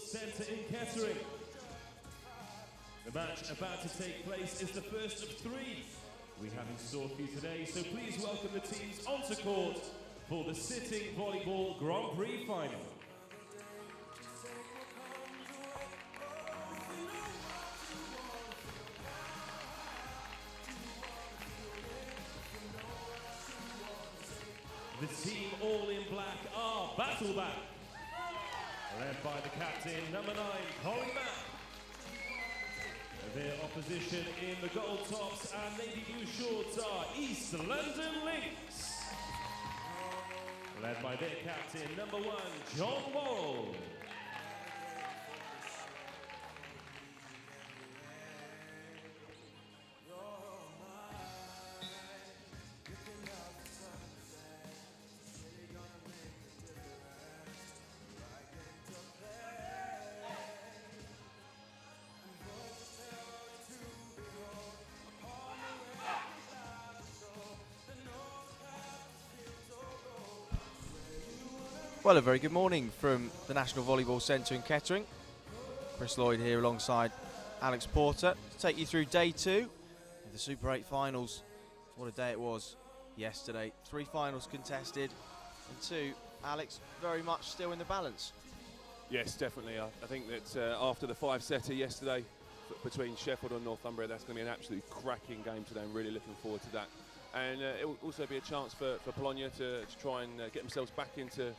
Centre in Kettering. The match about to take place is the first of three we have in store for you today, so please welcome the teams onto court for the Sitting Volleyball Grand Prix final. The team all in black are Battleback, led by the captain, number 9, Holly Mack. Their opposition in the gold tops and navy blue shorts are East London Lynx, led by their captain, number 1, John Worrell. Well, a very good morning from the National Volleyball Centre in Kettering. Chris Lloyd here alongside Alex Porter to take you through day 2 of the Super 8 finals. What a day it was yesterday. 3 finals contested and 2, Alex, very much still in the balance. Yes, definitely. I think that after the 5-setter yesterday between Sheffield and Northumbria, that's going to be an absolutely cracking game today. I'm really looking forward to that. And it will also be a chance for Bologna to try and get themselves back into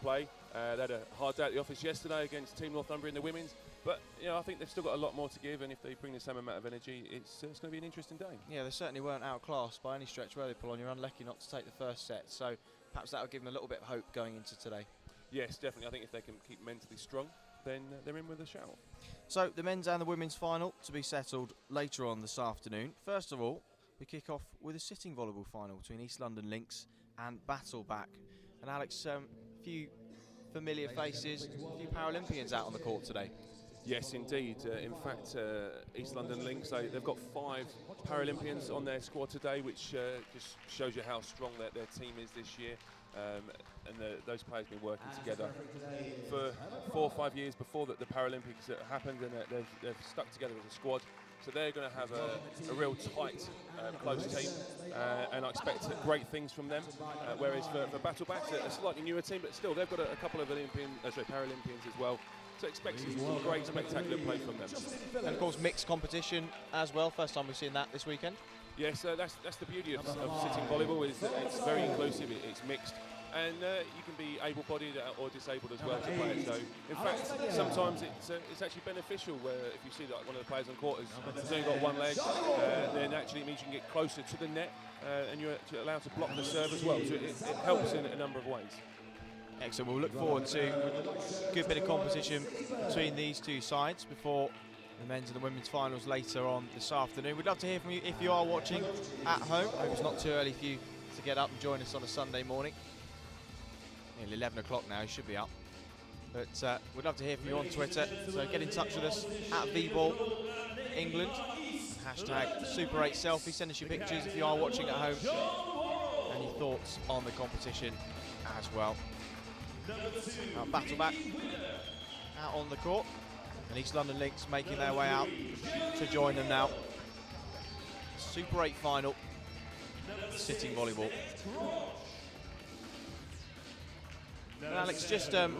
play. They had a hard day at the office yesterday against Team Northumbria in the women's, but I think they've still got a lot more to give, and if they bring the same amount of energy, it's going to be an interesting day. Yeah, they certainly weren't outclassed by any stretch, were they, Bologna? Unlucky not to take the first set, so perhaps that will give them a little bit of hope going into today. Yes, definitely. I think if they can keep mentally strong, then they're in with a shout. So the men's and the women's final to be settled later on this afternoon. First of all, we kick off with a sitting volleyball final between East London Lynx and Battleback. And Alex, few familiar faces, a few Paralympians out on the court today. Yes, indeed. In fact, East London Lynx, they've got 5 Paralympians on their squad today, which just shows you how strong their team is this year. Those players have been working together for 4 or 5 years before the Paralympics happened, and they've stuck together as a squad. So they're going to have a real tight, close team, and I expect great things from them. Whereas for Battleback, a slightly newer team, but still they've got a couple of Paralympians as well. So expect some great, spectacular play from them. And of course, mixed competition as well. First time we've seen that this weekend. Yes, that's the beauty of sitting volleyball, is that it's very inclusive. It's mixed. And you can be able-bodied or disabled as well to play it. So, in fact, sometimes it's actually beneficial where if you see that one of the players on court has only got one leg, then actually it means you can get closer to the net and you're allowed to block the serve as well. So it helps in a number of ways. Excellent. We'll look forward to a good bit of competition between these two sides before the men's and the women's finals later on this afternoon. We'd love to hear from you if you are watching at home. I hope it's not too early for you to get up and join us on a Sunday morning. Nearly 11 o'clock now, you should be up. But we'd love to hear from you on Twitter, so get in touch with us at VBall England. Hashtag Super 8 Selfie. Send us your pictures if you are watching at home and your thoughts on the competition as well. Battleback out on the court, and East London Lynx making their way out to join them now. Super 8 final, sitting volleyball. And Alex, just from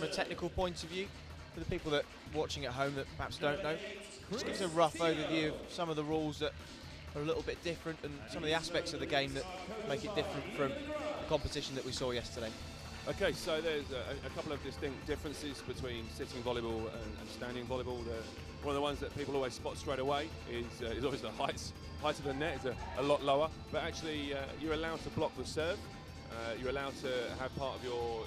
a technical point of view, for the people that are watching at home that perhaps don't know, just give us a rough overview of some of the rules that are a little bit different and some of the aspects of the game that make it different from the competition that we saw yesterday. Okay, so there's a couple of distinct differences between sitting volleyball and standing volleyball. One of the ones that people always spot straight away is obviously the height of the net is a lot lower, but actually you're allowed to block the serve. You're allowed to have part of your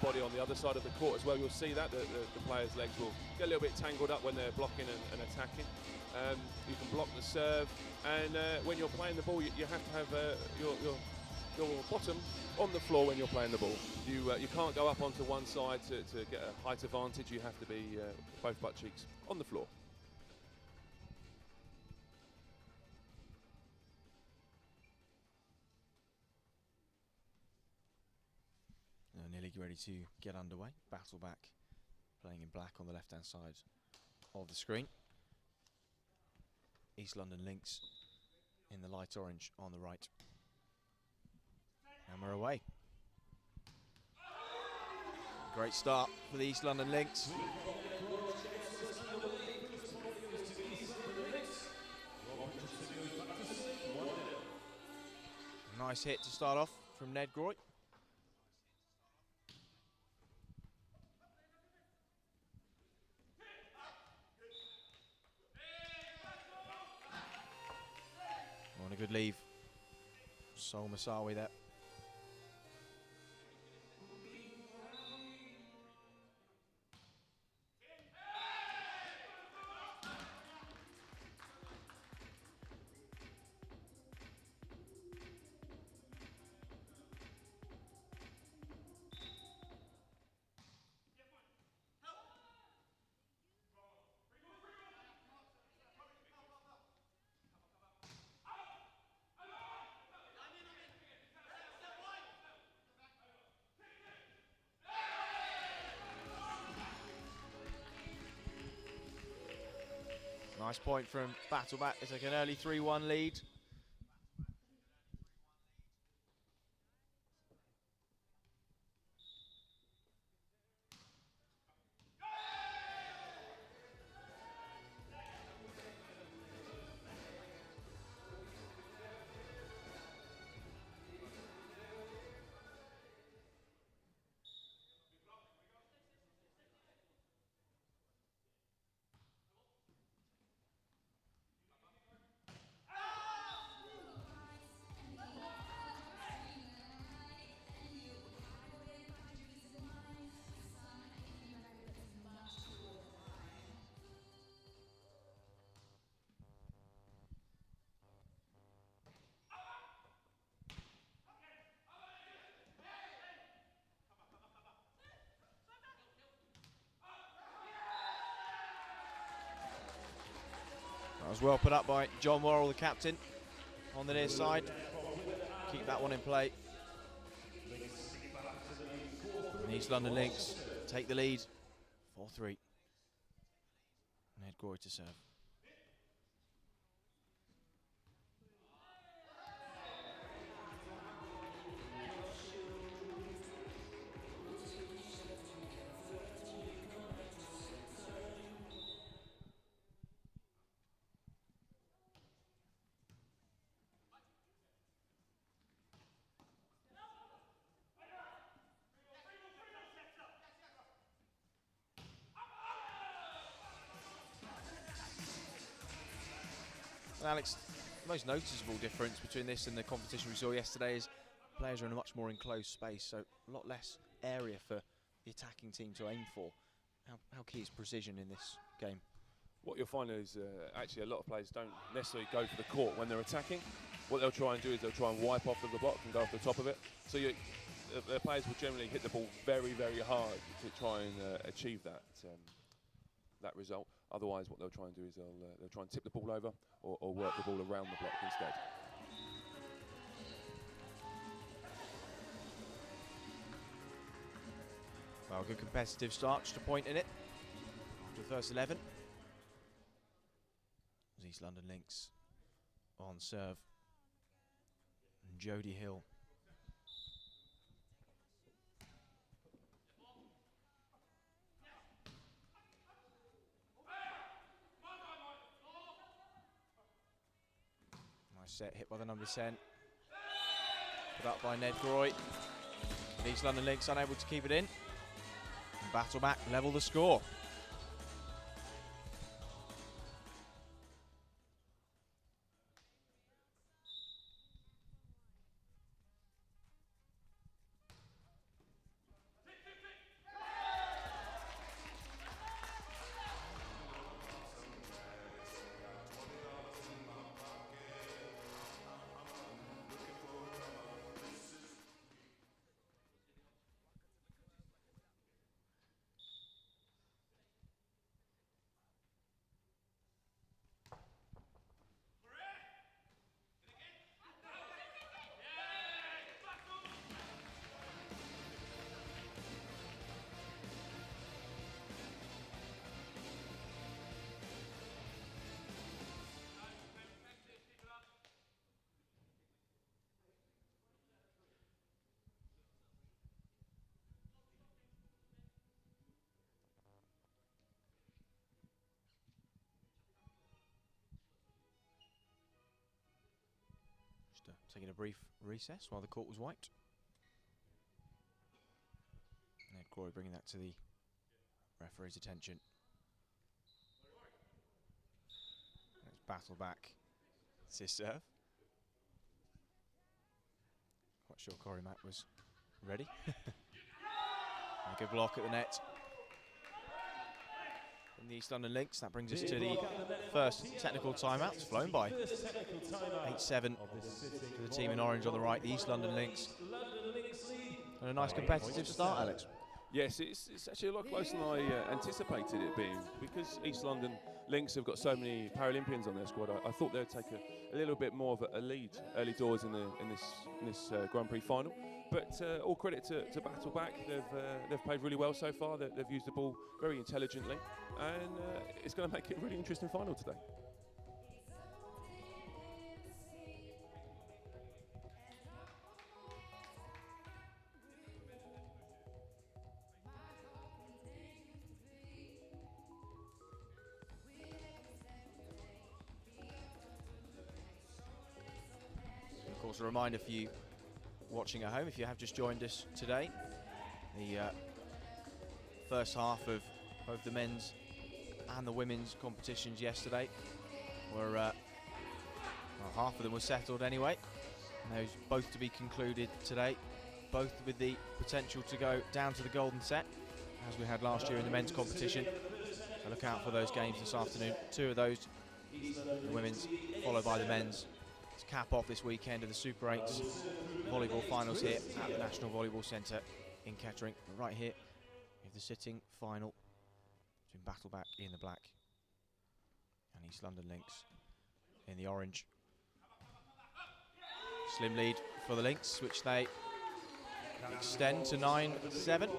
body on the other side of the court as well. You'll see that the players' legs will get a little bit tangled up when they're blocking and attacking. You can block the serve, and when you're playing the ball, you have to have your bottom on the floor when you're playing the ball. You can't go up onto one side to get a height advantage. You have to be both butt cheeks on the floor. Nearly ready to get underway. Battleback playing in black on the left-hand side of the screen. East London Lynx in the light orange on the right. And we're away. Great start for the East London Lynx. Nice hit to start off from Ned Groy. On a good leave. Sol Masawi there. Nice point from Battleback. It's like an early 3-1 lead. That was well put up by John Worrell, the captain, on the near side. Keep that one in play. And East London Lynx take the lead, 4-3. Ned Groy to serve. Alex, the most noticeable difference between this and the competition we saw yesterday is players are in a much more enclosed space, so a lot less area for the attacking team to aim for. How key is precision in this game? What you'll find is actually a lot of players don't necessarily go for the court when they're attacking. What they'll try and do is they'll try and wipe off the block and go off the top of it. So the players will generally hit the ball very, very hard to try and achieve that result. Otherwise, what they'll try and do is they'll try and tip the ball over or work the ball around the block instead. Well, good competitive start, just a point in it. After the first 11. East London Lynx on serve. And Jody Hill. Nice set, hit by the number 10. Put up by Ned Groy. And East London Lynx unable to keep it in. And Battleback level the score. After taking a brief recess while the court was wiped. And Corey bringing that to the referee's attention. Let's battle back. It's his serve. Quite sure Corey Mack was ready. A good block at the net. In the East London Lynx, that brings us to the first technical timeout. It's flown by. 8-7 to the team in orange on the right, the East London Lynx. And a nice competitive start, Alex. Yes, it's actually a lot closer than I anticipated it being, because East London Lynx have got so many Paralympians on their squad. I thought they'd take a little bit more of a lead early doors in this Grand Prix final. But all credit to Battle Back. They've played really well so far. They've used the ball very intelligently, and it's going to make it a really interesting final today. Of course, a reminder for you watching at home, if you have just joined us today, the first half of both the men's and the women's competitions yesterday were, well, half of them were settled anyway, and those both to be concluded today, both with the potential to go down to the golden set, as we had last year in the men's competition. So look out for those games this afternoon. Two of those, the women's followed by the men's, to cap off this weekend of the Super 8s volleyball finals here at the National Volleyball Centre in Kettering. Right here we have the sitting final between Battleback in the black and East London Lynx in the orange. Slim lead for the Lynx, which they extend to 9-7. And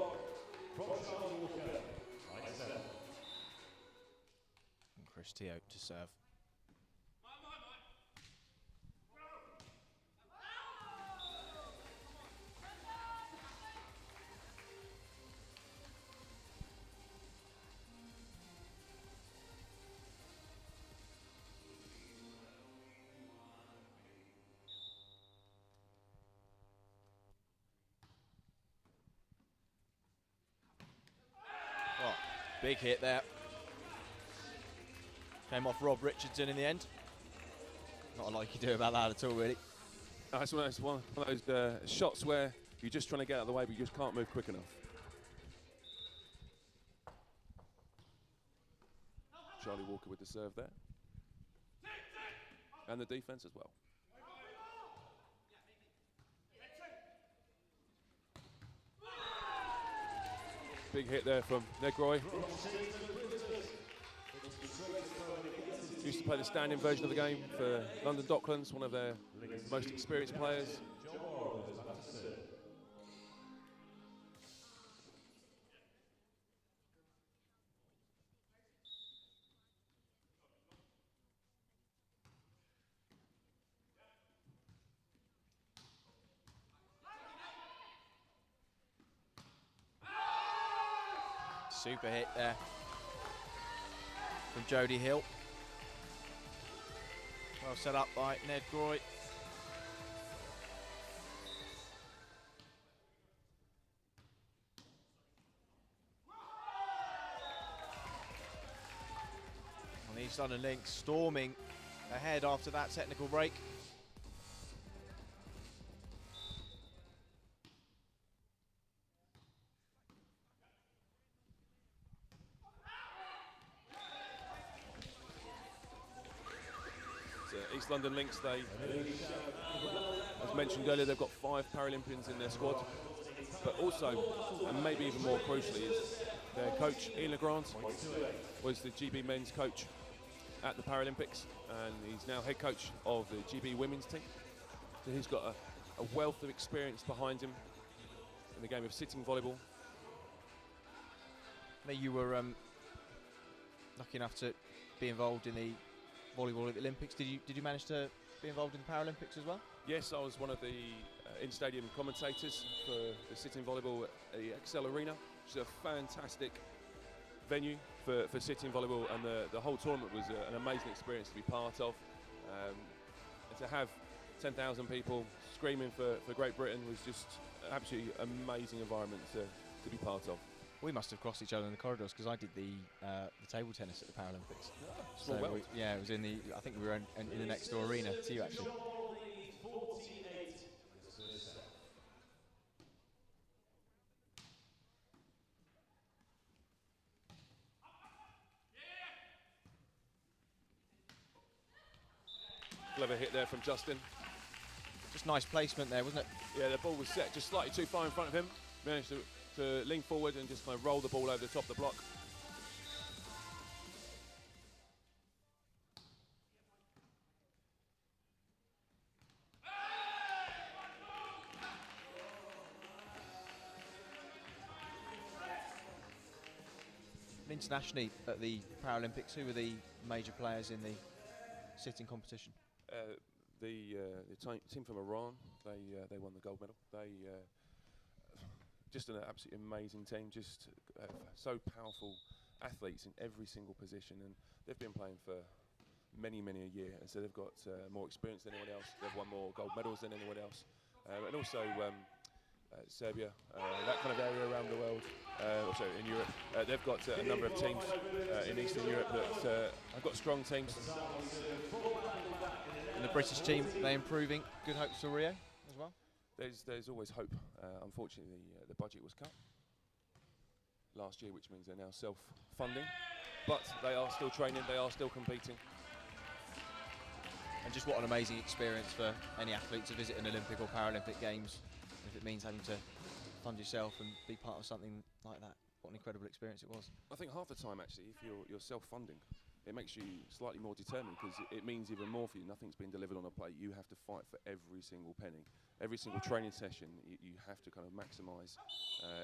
Chris Teo to serve. Big hit there. Came off Rob Richardson in the end. Not a lot you can do about that at all, really. It's one of those shots where you're just trying to get out of the way, but you just can't move quick enough. Charlie Walker with the serve there. And the defense as well. Big hit there from Negroy. Used to play the standing version of the game for London Docklands, one of their most experienced players. Super hit there from Jody Hill. Well set up by Ned Groy. And the East London Lynx storming ahead after that technical break. East London Lynx, they, as mentioned earlier, they've got 5 Paralympians in their squad, but also, and maybe even more crucially, is their coach, Ian Legrand, was the GB men's coach at the Paralympics, and he's now head coach of the GB women's team. So he's got a wealth of experience behind him in the game of sitting volleyball. You were lucky enough to be involved in the volleyball at the Olympics. Did you manage to be involved in the Paralympics as well? Yes, I was one of the in-stadium commentators for the sitting volleyball at the Excel Arena, which is a fantastic venue for sitting volleyball, and the whole tournament was an amazing experience to be part of. And to 10,000 people screaming for Great Britain was just absolutely amazing environment to be part of. We must have crossed each other in the corridors because I did the table tennis at the Paralympics. Small world. Yeah, it was in the. I think we were in the next door arena to you actually. Clever hit there from Justin. Just nice placement there, wasn't it? Yeah, the ball was set just slightly too far in front of him. Managed to lean forward and just kind of roll the ball over the top of the block. Internationally at the Paralympics, who were the major players in the sitting competition? The team from Iran, they won the gold medal. They just an absolutely amazing team, just so powerful athletes in every single position, and they've been playing for many a year, and so they've got more experience than anyone else. They've won more gold medals than anyone else, and also Serbia, that kind of area around the world, also in Europe. They've got a number of teams in Eastern Europe that have got strong teams. And the British team, they improving. Good hopes for Rio as well? There's always hope. Unfortunately, the budget was cut last year, which means they're now self-funding. But they are still training, they are still competing. And just what an amazing experience for any athlete to visit an Olympic or Paralympic Games. If it means having to fund yourself and be part of something like that. What an incredible experience it was. I think half the time, actually, if you're self-funding, it makes you slightly more determined because it means even more for you. Nothing's been delivered on a plate. You have to fight for every single penny. Every single training session, you have to kind of maximise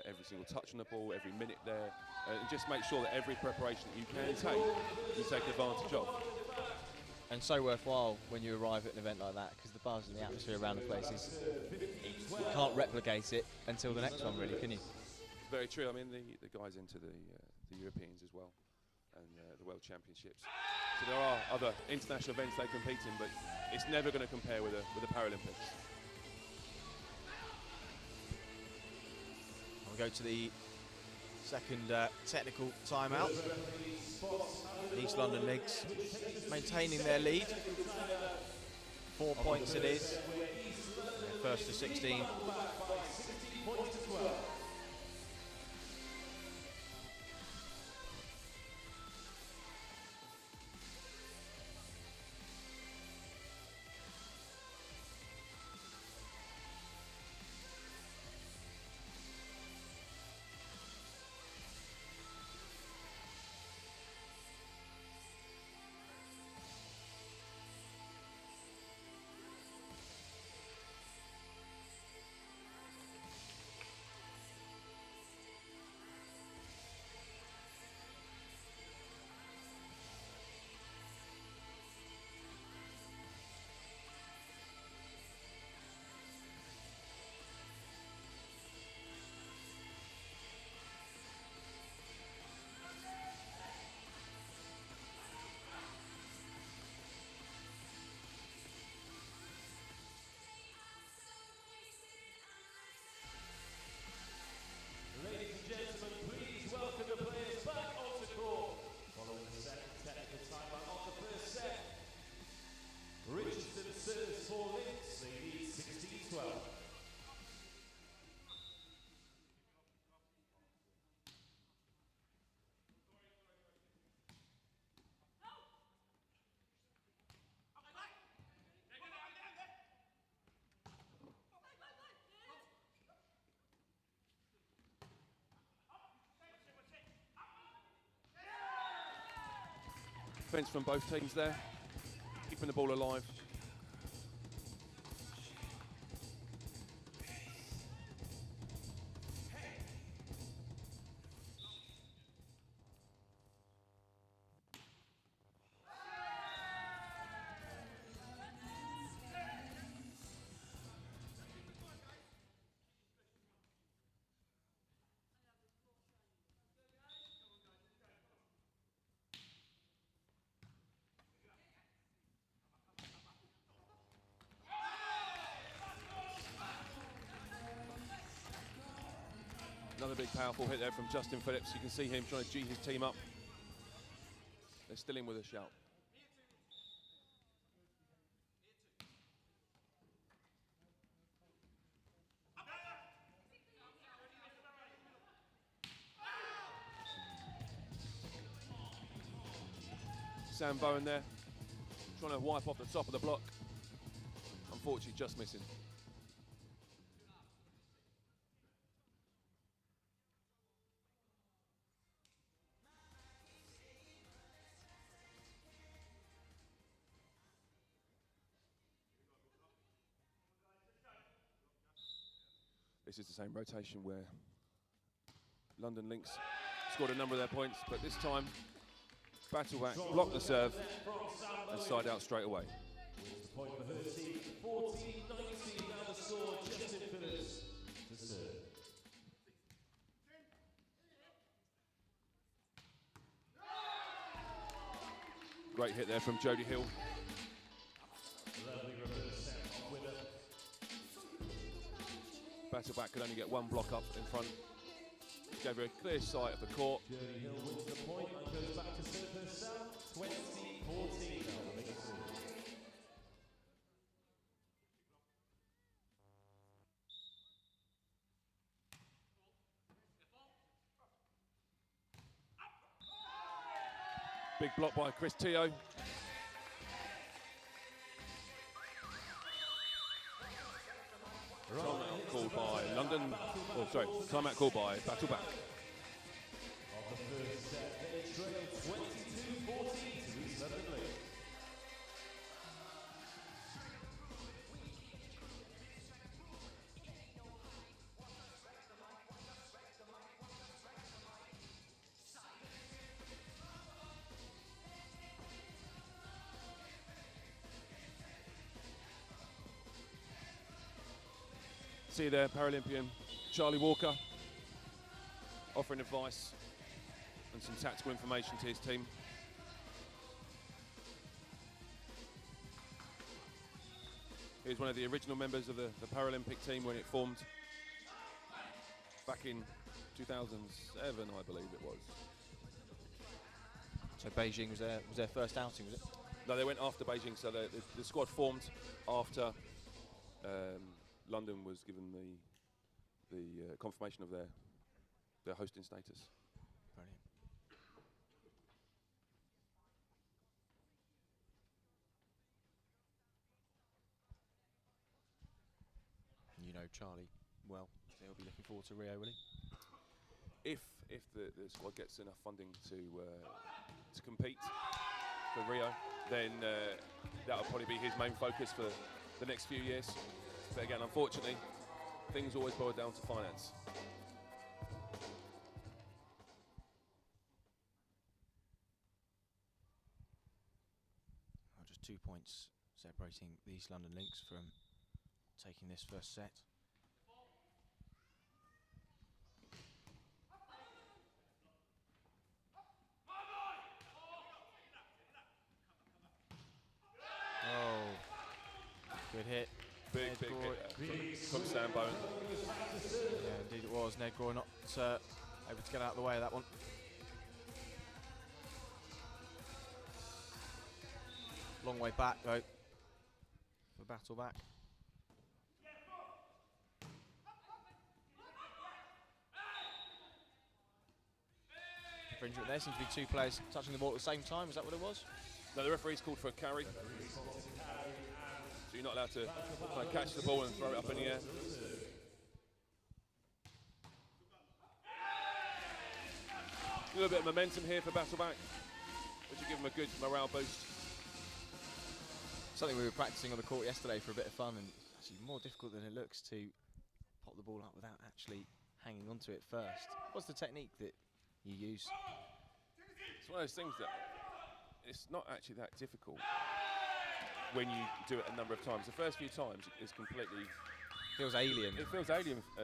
every single touch on the ball, every minute there, and just make sure that every preparation that you can take, you take advantage of. And so worthwhile when you arrive at an event like that, because the buzz and the atmosphere around the place is, you can't replicate it until the next one, really, can you? Very true. I mean, the guys into the Europeans as well, and the World Championships. So there are other international events they compete in, but it's never going to compare with the Paralympics. We'll go to the second technical timeout. East London Leagues maintaining their lead. 4 points it is. First to 16. Ladies and gentlemen, please welcome the players back onto court. Following the second technical timeout of the first set. Richardson serves for Lynx, they lead 16-12. Defence from both teams there, keeping the ball alive. Another big powerful hit there from Justin Phillips. You can see him trying to G his team up. They're still in with a shout. Sam Bowen there, trying to wipe off the top of the block. Unfortunately, just missing. This is the same rotation where London Lynx scored a number of their points, but this time Battleback blocked the serve and side out straight away. Point for her team, 14-19, now the score, Justin Phillips to serve. Great hit there from Jodie Hill. Lovely reverse set winner. Battleback could only get one block up in front. Gave her a clear sight of the court. Jodie Hill wins the point and goes back to serve herself, 20-14 now the Lynx serve. Big block by Chris Teo. Timeout called by London. Oh, sorry, timeout called by Battleback. Of the first set, they trail 22-14 to East London Lynx. See there, Paralympian Charlie Walker offering advice and some tactical information to his team. He was one of the original members of the Paralympic team when it formed back in 2007, I believe it was. So Beijing was their first outing, was it? No, they went after Beijing, so the squad formed after London was given the confirmation of their hosting status. Brilliant. You know Charlie well, so he'll be looking forward to Rio, will he? If the squad gets enough funding to compete for Rio, then that'll probably be his main focus for the next few years. But again, unfortunately, things always boil down to finance. Well, just 2 points separating the East London Lynx from taking this first set. Oh, good hit. Big hit from Sam Bowen. Yeah, indeed it was. Ned Gore not able to get out of the way of that one. Long way back though for Battleback. Infringement there. Seems to be two players touching the ball at the same time. Is that what it was? No, the referee's called for a carry. So you're not allowed to kind of catch the ball and throw it up in the air. A little bit of momentum here for Battleback, which will give them a good morale boost. Something we were practicing on the court yesterday for a bit of fun, and it's actually more difficult than it looks to pop the ball up without actually hanging onto it first. What's the technique that you use? It's one of those things that it's not actually that difficult when you do it a number of times. The first few times it's completely Feels alien. It feels alien for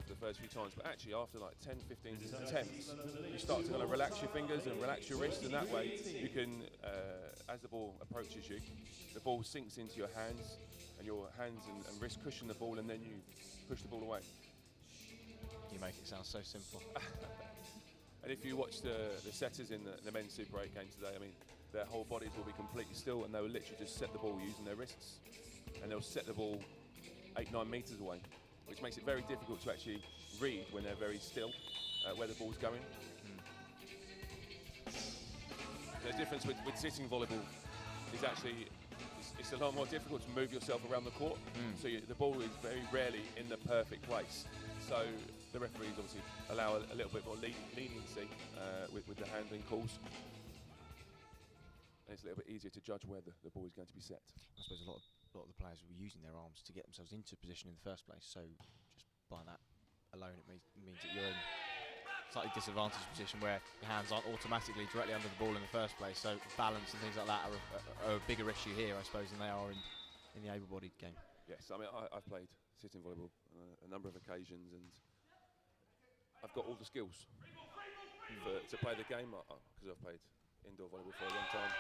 the first few times, but actually after like 10, 15 attempts, you start to kind of relax your fingers and relax your wrists, and that way you can, as the ball approaches you, the ball sinks into your hands, and your hands and wrists cushion the ball, and then you push the ball away. You make it sound so simple. And if you watch the setters in the men's Super 8 game today, I mean, their whole bodies will be completely still, and they will literally just set the ball using their wrists, and they'll set the ball 8-9 meters away, which makes it very difficult to actually read when they're very still where the ball's going. The difference with sitting volleyball is actually it's a lot more difficult to move yourself around the court. So the ball is very rarely in the perfect place. So the referees obviously allow a little bit more leniency with the handling calls. And it's a little bit easier to judge where the ball is going to be set. I suppose a lot of the players were using their arms to get themselves into position in the first place. So just by that alone, it means that you're in a slightly disadvantaged position where your hands aren't automatically directly under the ball in the first place. So balance and things like that are a bigger issue here, I suppose, than they are in the able-bodied game. Yes, I mean, I've played sitting volleyball a number of occasions, and I've got all the skills to play the game because I've played indoor volleyball for a long time.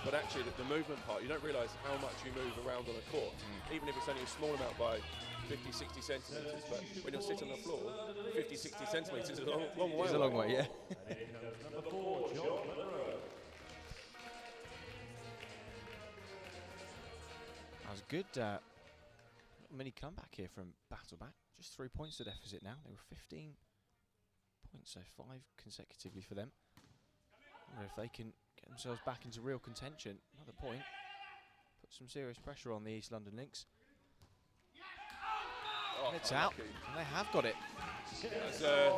But actually, the movement part, you don't realise how much you move around on a court, even if it's only a small amount by 50, 60 centimetres. But when you're sitting on the floor, 50, 60 centimetres is a long way. It's a long way, yeah. That was a good mini comeback here from Battleback. Just 3 points to deficit now. They were 15 points, so 5 consecutively for them. I wonder if they can get themselves back into real contention. Another point. Put some serious pressure on the East London Lynx. Oh, it's out, and they have got it. That's a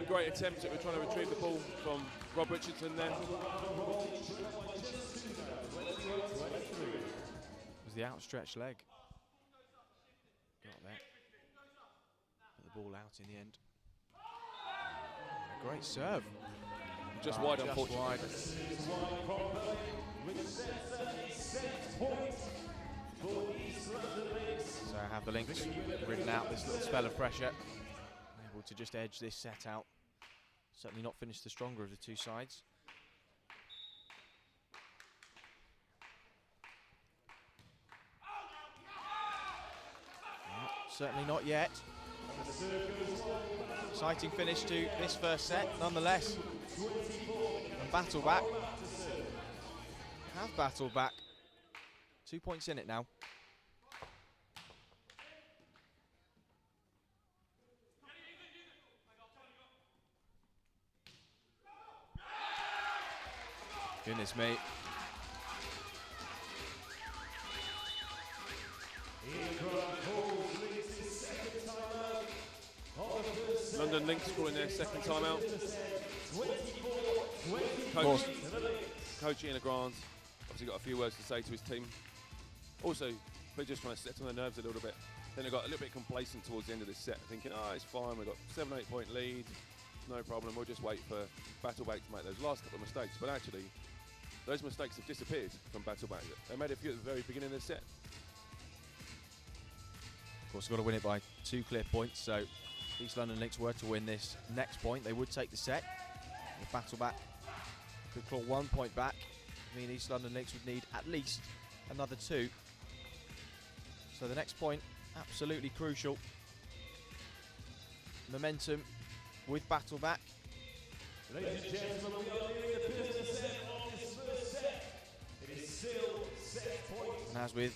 great attempt at trying to retrieve the ball from Rob Richardson there. It was the outstretched leg. Got there. Put the ball out in the end. A great serve. Just wide, unfortunately. So have the Lynx ridden out this little spell of pressure, able to just edge this set out. Certainly not finish the stronger of the two sides. No, certainly not yet. Exciting finish to this first set, nonetheless. And Battleback have Battleback. 2 points in it now. Goodness me. London Lynx calling their second timeout. Coach Ian Legrand obviously got a few words to say to his team. Also, they're just trying to set on their nerves a little bit. Then they got a little bit complacent towards the end of this set, thinking, it's fine, we've got 7-8 point lead, no problem, we'll just wait for Battleback to make those last couple of mistakes. But actually, those mistakes have disappeared from Battleback. They made a few at the very beginning of the set. Of course, got to win it by 2 clear points, so East London Lynx were to win this next point, they would take the set. If Battleback could claw 1 point back, I mean East London Lynx would need at least another 2. So the next point, absolutely crucial. Momentum with Battleback. Ladies and gentlemen, we are nearing the business end of this first set. It is still set point. And as with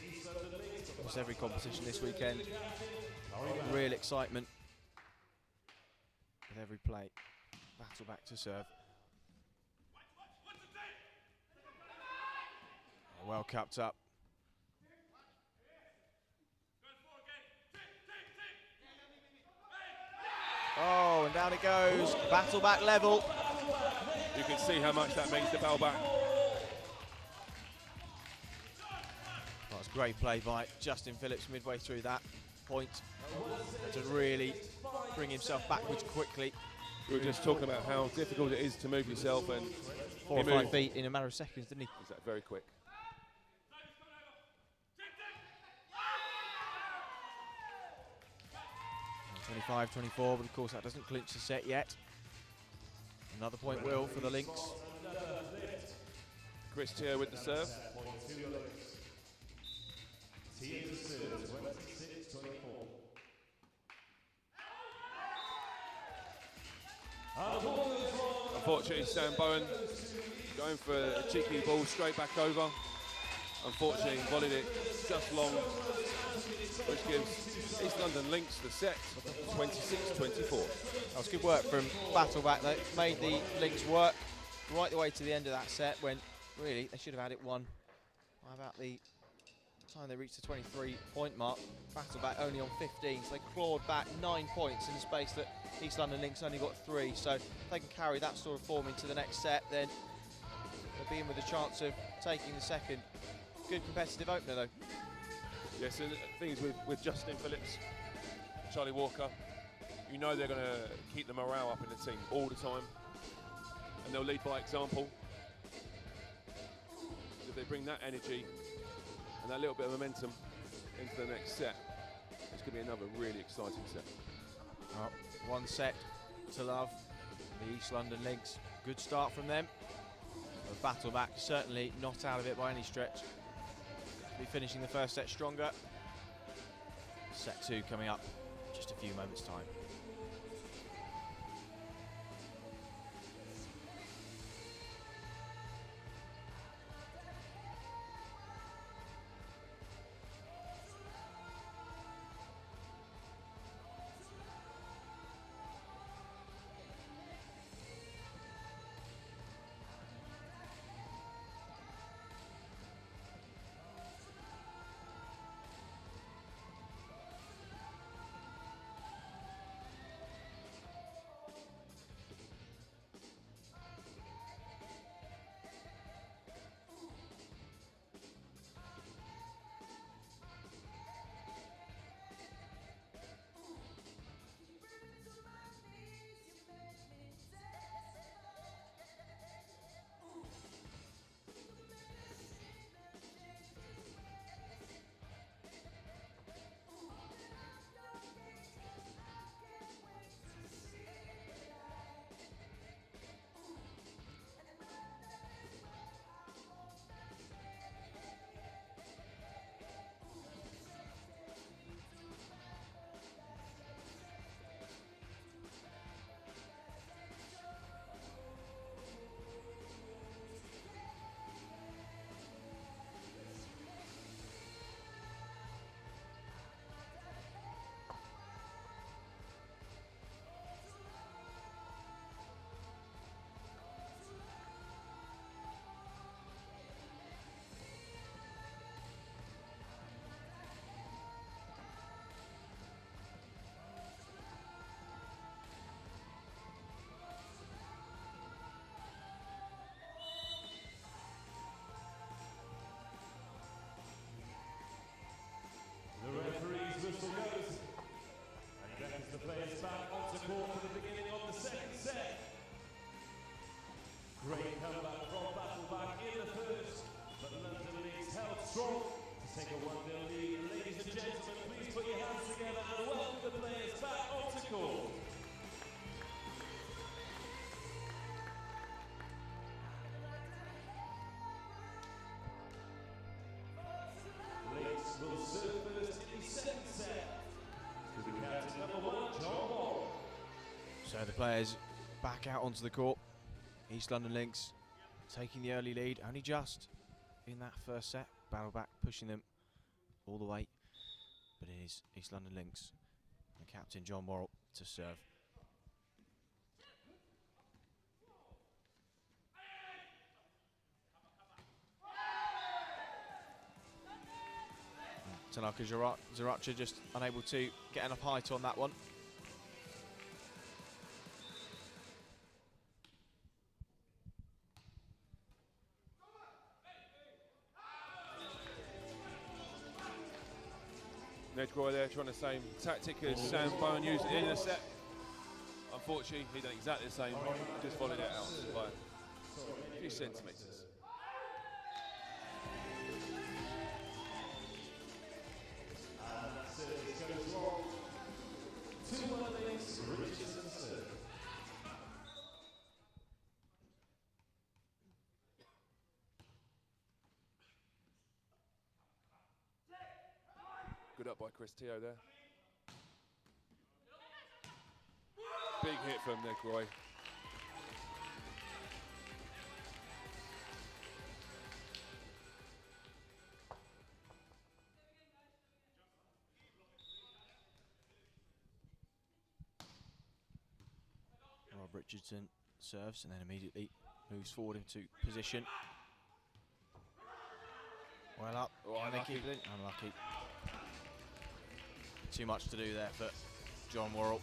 almost every competition this weekend, real excitement with every play. Battleback to serve. Well cupped up. Oh, and down it goes. Battleback level. You can see how much that means to Battleback. Well, it's great play by Justin Phillips midway through that point to really bring himself backwards quickly. We were just talking about how difficult it is to move yourself, and 4 or 5 feet in a matter of seconds, didn't he? Is that very quick? And 25-24, but of course that doesn't clinch the set yet. Another point will for the Lynx. Chris Tier with the serve. Unfortunately, Sam Bowen going for a cheeky ball straight back over. Unfortunately, volleyed it just long, which gives East London Lynx the set, 26-24. That was good work from Battleback. They made the Lynx work right the way to the end of that set when really they should have had it won by about the time they reached the 23-point mark. Battleback only on 15, so they clawed back 9 points in the space that East London Lynx only got 3. So if they can carry that sort of form into the next set, then they'll be in with a chance of taking the second. Good competitive opener though. Yes, and the thing is with Justin Phillips, Charlie Walker, you know they're going to keep the morale up in the team all the time, and they'll lead by example. If they bring that energy and that little bit of momentum into the next set, it's going to be another really exciting set. Well, 1 set to love. The East London Lynx, good start from them. The Battleback certainly not out of it by any stretch. Be finishing the first set stronger. Set 2 coming up in just a few moments' time. The referee's whistle goes, and he beckons the players back onto court for the beginning of the second set. Great comeback from Battleback in the first, but London Lynx held strong to take a 1-0 lead. Ladies and gentlemen, please put your hands together and welcome the players back onto court. Lynx will serve first in the second set to the captain number 1, John Wall. So the players back out onto the court. East London Lynx taking the early lead, only just in that first set. Battleback pushing them all the way, but it is East London Lynx and captain John Worrell to serve. Tanaka Zaracha just unable to get enough height on that one. Nedgroy there trying the same tactic as Sam Bowen used at the end of the set. Unfortunately, he done exactly the same, just volleyed it out by a few centimetres. And that service goes wrong. 2-1 Lynx, Richardson serve. Good up by Chris Teo there. Big hit from Nedgroy. Richardson serves and then immediately moves forward into position. Well up. Oh, Can they keep it in? Unlucky. Too much to do there for John Worrell.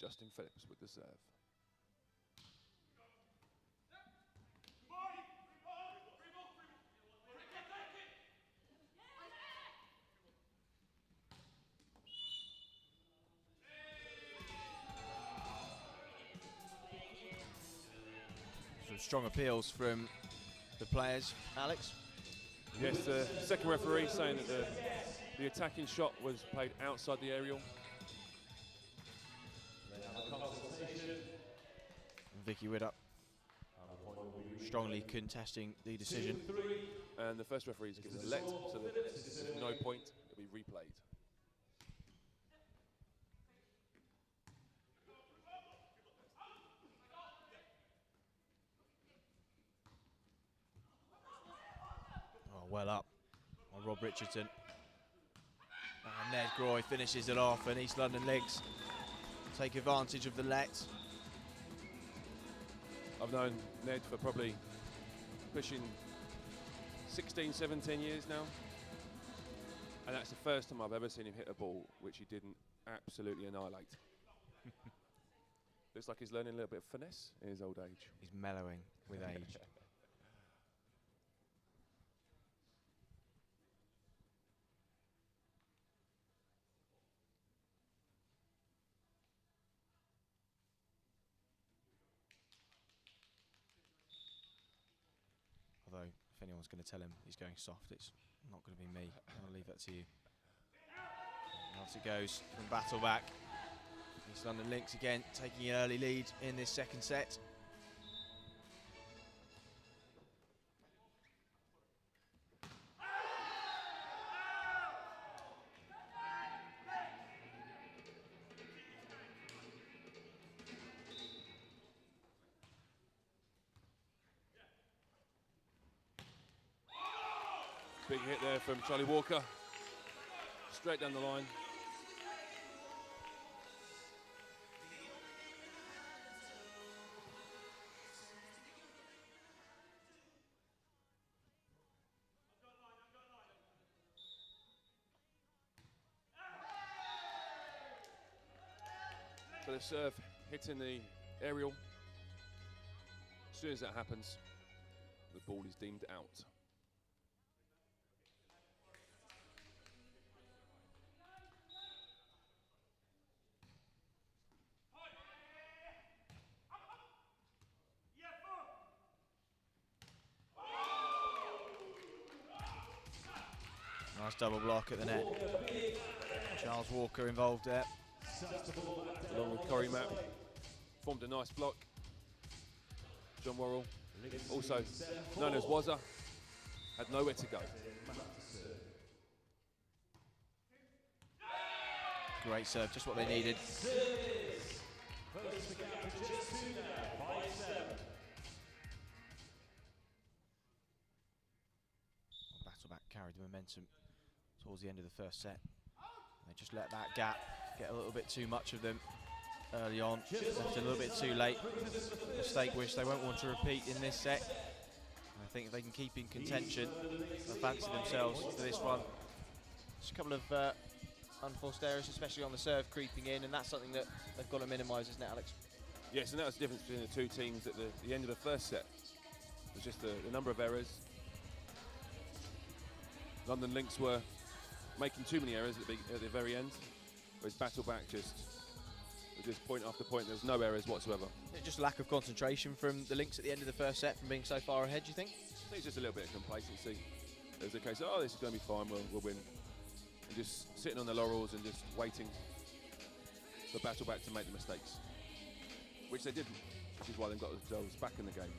Justin Phillips with the serve. Some strong appeals from the players. Alex? Yes, the second referee saying that the attacking shot was played outside the aerial. Vicky Widdup strongly contesting the decision. And the first referee is given a let, so that there's no point, it'll be replayed. Oh, well up on Rob Richardson. And Ned Groy finishes it off, and East London Links take advantage of the let. I've known Ned for probably pushing 16, 17 years now. And that's the first time I've ever seen him hit a ball which he didn't absolutely annihilate. Looks like he's learning a little bit of finesse in his old age. He's mellowing with age. Although, if anyone's going to tell him he's going soft, it's not going to be me. I'll leave that to you. And off it goes from Battleback. East London Links again taking an early lead in this second set. Big hit there from Charlie Walker. Straight down the line. So the serve hitting the aerial. As soon as that happens, the ball is deemed out. Nice double block at the net. Charles Walker involved there. Along with Corey Mapp. Formed a nice block. John Worrell, also known as Wazza, had nowhere to go. Great serve, just what they needed. Battleback carried the momentum towards the end of the first set. They just let that gap get a little bit too much of them early on, left a little bit too late. Mistake which they won't want to repeat in this set. And I think if they can keep in contention and fancy themselves for this one. Just a couple of unforced errors, especially on the serve creeping in, and that's something that they've got to minimise, isn't it, Alex? Yes, and that was the difference between the two teams at the end of the first set. It was just the number of errors. London Links were making too many errors at the very end, whereas Battleback just point after point, there's no errors whatsoever. Just lack of concentration from the Links at the end of the first set from being so far ahead, do you think? I think it's just a little bit of complacency. There's a case of, oh, this is going to be fine, we'll win. And just sitting on their laurels and just waiting for Battleback to make the mistakes, which they didn't, which is why they've got themselves back in the game.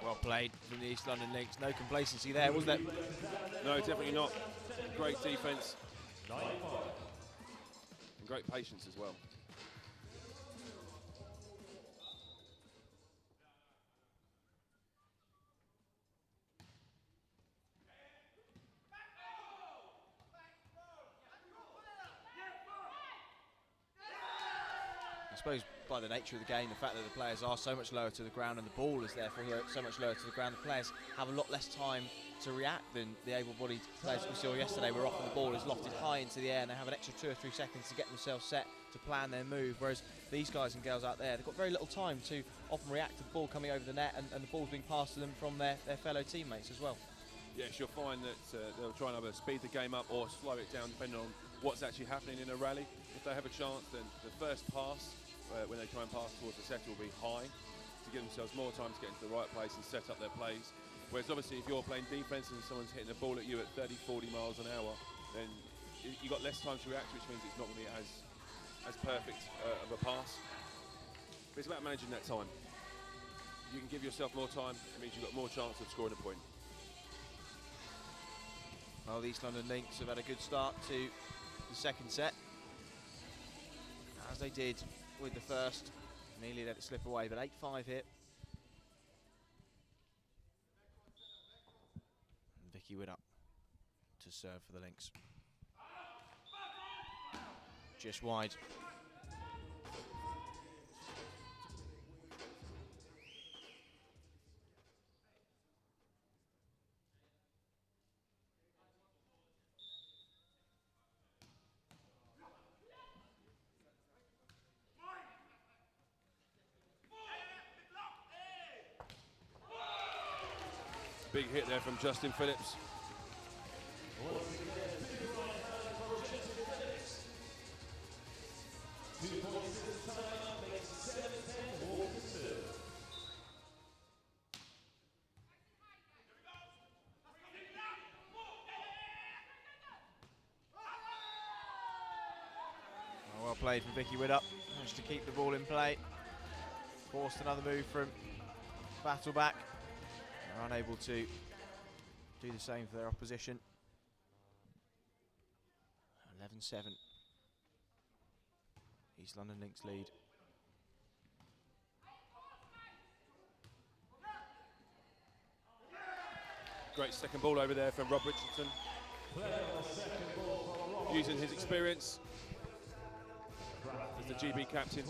Well played from the East London Lynx. No complacency there, was there? No, definitely not. Great defence. And great patience as well. I suppose by the nature of the game, the fact that the players are so much lower to the ground and the ball is therefore so much lower to the ground, the players have a lot less time to react than the able-bodied players we saw yesterday. Were often the ball is lofted high into the air and they have an extra 2 or 3 seconds to get themselves set to plan their move, whereas these guys and girls out there, they've got very little time to often react to the ball coming over the net and the ball's being passed to them from their fellow teammates as well. Yes, you'll find that they'll try and either speed the game up or slow it down depending on what's actually happening in a rally. If they have a chance, then the first pass, when they try and pass towards the setter, will be high to give themselves more time to get into the right place and set up their plays. Whereas obviously if you're playing defence and someone's hitting the ball at you at 30, 40 miles an hour, then you've got less time to react, which means it's not going to be as perfect of a pass. But it's about managing that time. You can give yourself more time, it means you've got more chance of scoring a point. Well, the East London Lynx have had a good start to the second set, as they did with the first. Nearly let it slip away, but 8-5 here. And Vicky Wood up to serve for the Lynx. Just wide. Big hit there from Justin Phillips. Well played from Vicky Wood up. Managed to keep the ball in play. Forced another move from Battleback. They're unable to do the same for their opposition. 11-7. East London Lynx lead. Great second ball over there from Rob Richardson. Using his experience as the GB captain.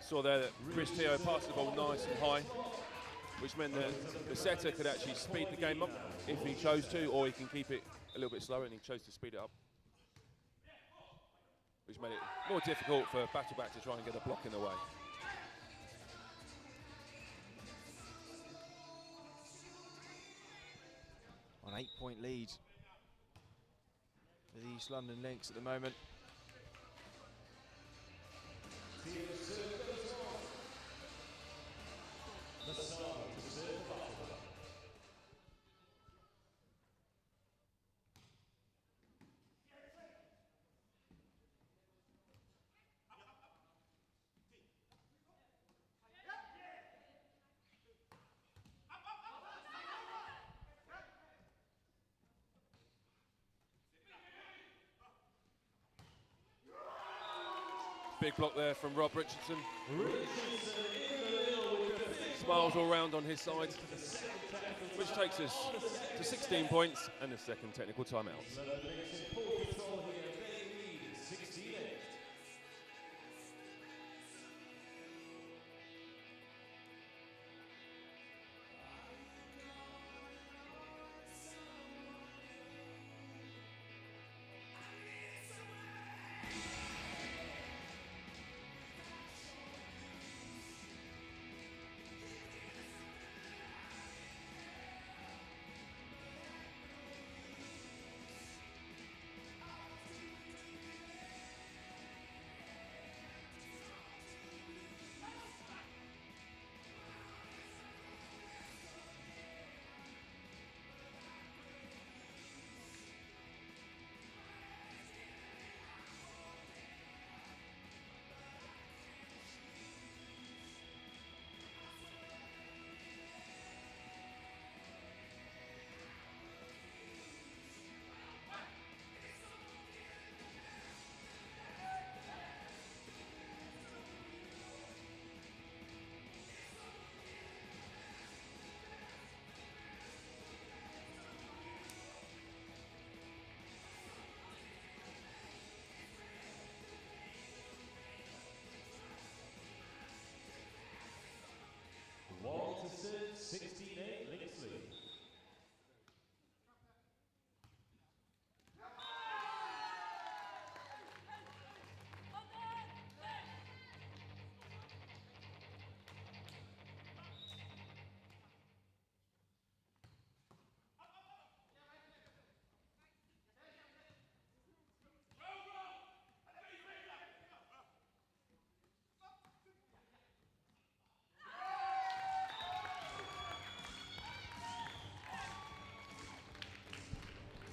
Saw there that Prix passed the ball nice and high, which meant that the setter could actually speed the game up if he chose to, or he can keep it a little bit slower, and he chose to speed it up, which made it more difficult for Battleback to try and get a block in the way. An 8-point lead for the East London Lynx at the moment. Big block there from Rob Richardson. Smiles all round on his side, which takes us to 16 points and the second technical timeout.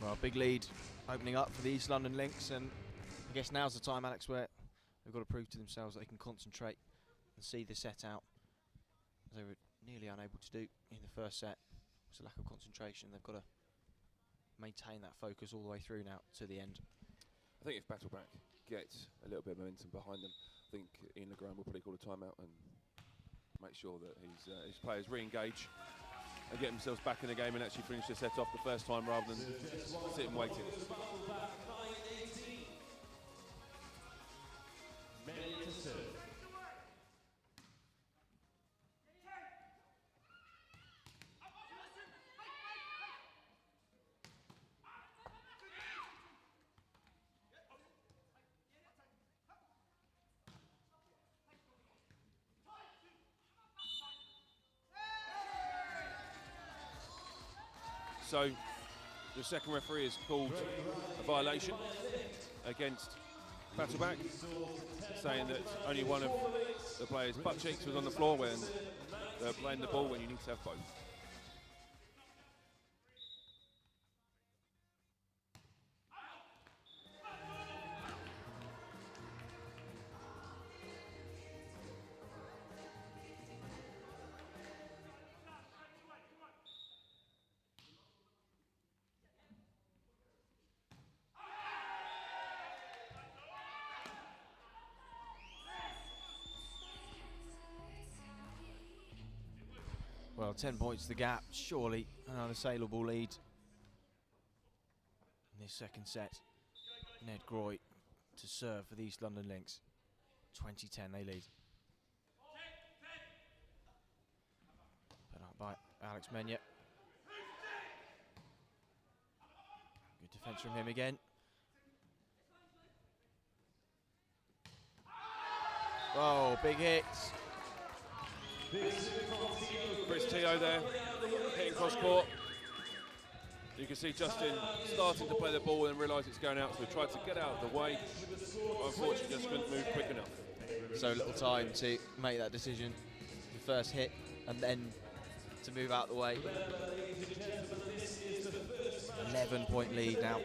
Well, big lead opening up for the East London Lynx, and I guess now's the time, Alex, where they've got to prove to themselves that they can concentrate and see the set out, as they were nearly unable to do in the first set. It's a lack of concentration. They've got to maintain that focus all the way through now to the end. I think if Battleback gets a little bit of momentum behind them, I think Ian Legrand will probably call a timeout and make sure that his players re-engage and get themselves back in the game and actually finish the set off the first time rather than sitting waiting. So the second referee has called a violation against Battleback, saying that only one of the players' butt cheeks was on the floor when they're playing the ball, when you need to have both. Well, 10 points the gap, surely another saleable lead in this second set. Ned Groy to serve for the East London Lynx. 20-10 they lead. Put up by Alex Menya. Good defence from him again. Oh, big hits. Chris Teo there, hitting cross court. You can see Justin starting to play the ball and realise it's going out, so he tried to get out of the way. Unfortunately, just couldn't move quick enough. So little time to make that decision. The first hit and then to move out the way. 11-point lead now.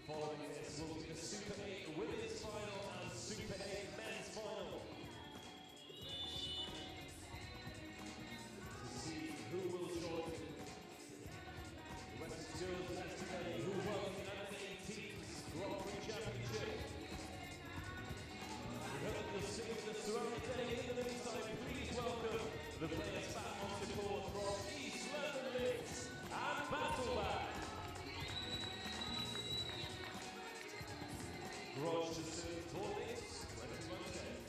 Following this will be the Super 8 Women's Final and Super 8 Men's Final. To see who will join the Western Girls yesterday, who won the Under-18s Grand Prix Championship. We hope you'll stay with us throughout the day. In the meantime, please welcome the players back on support from East London Lynx and Battleback. Grosh to serve for Lynx, ready to rotate.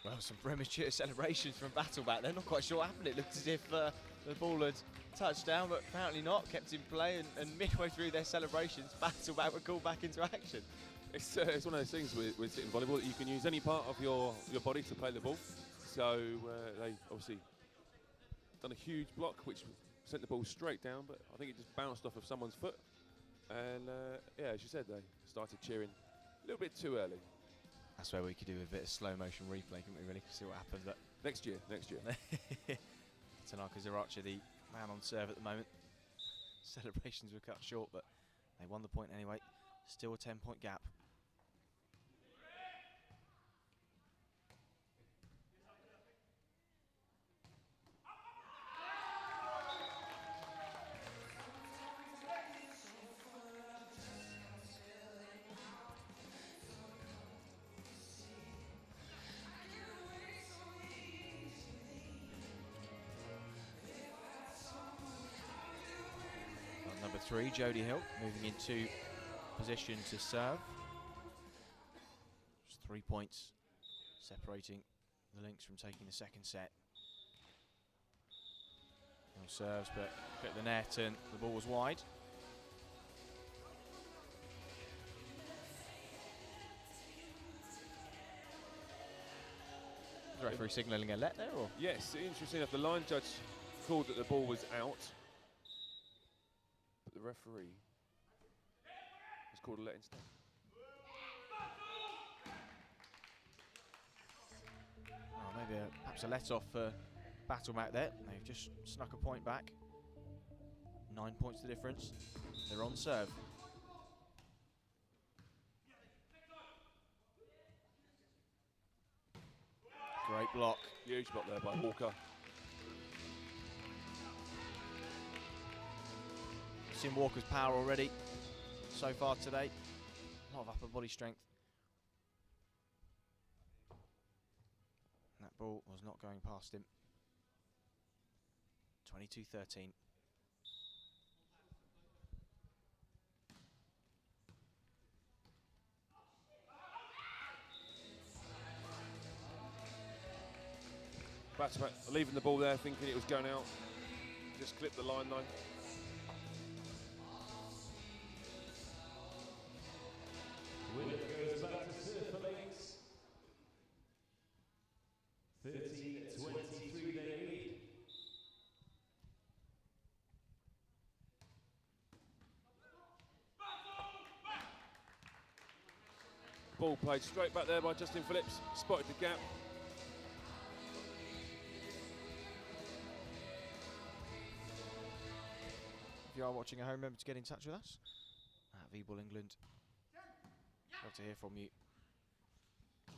Well, some premature celebrations from Battleback. They're not quite sure what happened. It looked as if the ball had touched down, but apparently not. Kept in play, and midway through their celebrations, Battleback were called back into action. It's one of those things with sitting volleyball that you can use any part of your body to play the ball. So they obviously done a huge block, which sent the ball straight down, but I think it just bounced off of someone's foot. And yeah, as you said, they started cheering a little bit too early. That's where we could do a bit of slow motion replay, couldn't we, really, see what happened. But Next year. Tanaka Zarachi, the man on serve at the moment. Celebrations were cut short, but they won the point anyway. Still a 10-point gap. Number 3, Jodie Hill, moving into position to serve. Just 3 points separating the Lynx from taking the second set. No serves, but hit the net and the ball was wide. The referee signalling a let there, or? Yes, interesting enough, the line judge called that the ball was out, but the referee has called a let instead. Oh, maybe perhaps a let off for Battleback there. They've just snuck a point back. 9 points the difference. They're on serve. Great block. Huge block there by Walker. Seen Walker's power already so far today. A lot of upper body strength. And that ball was not going past him. 22-13. Battleback leaving the ball there, thinking it was going out. Just clipped the line. Winner goes back to serve for Lynx. 13-23 they lead. Ball played straight back there by Justin Phillips, spotted the gap. If you are watching at home, remember to get in touch with us at VBall England. Love to hear from you.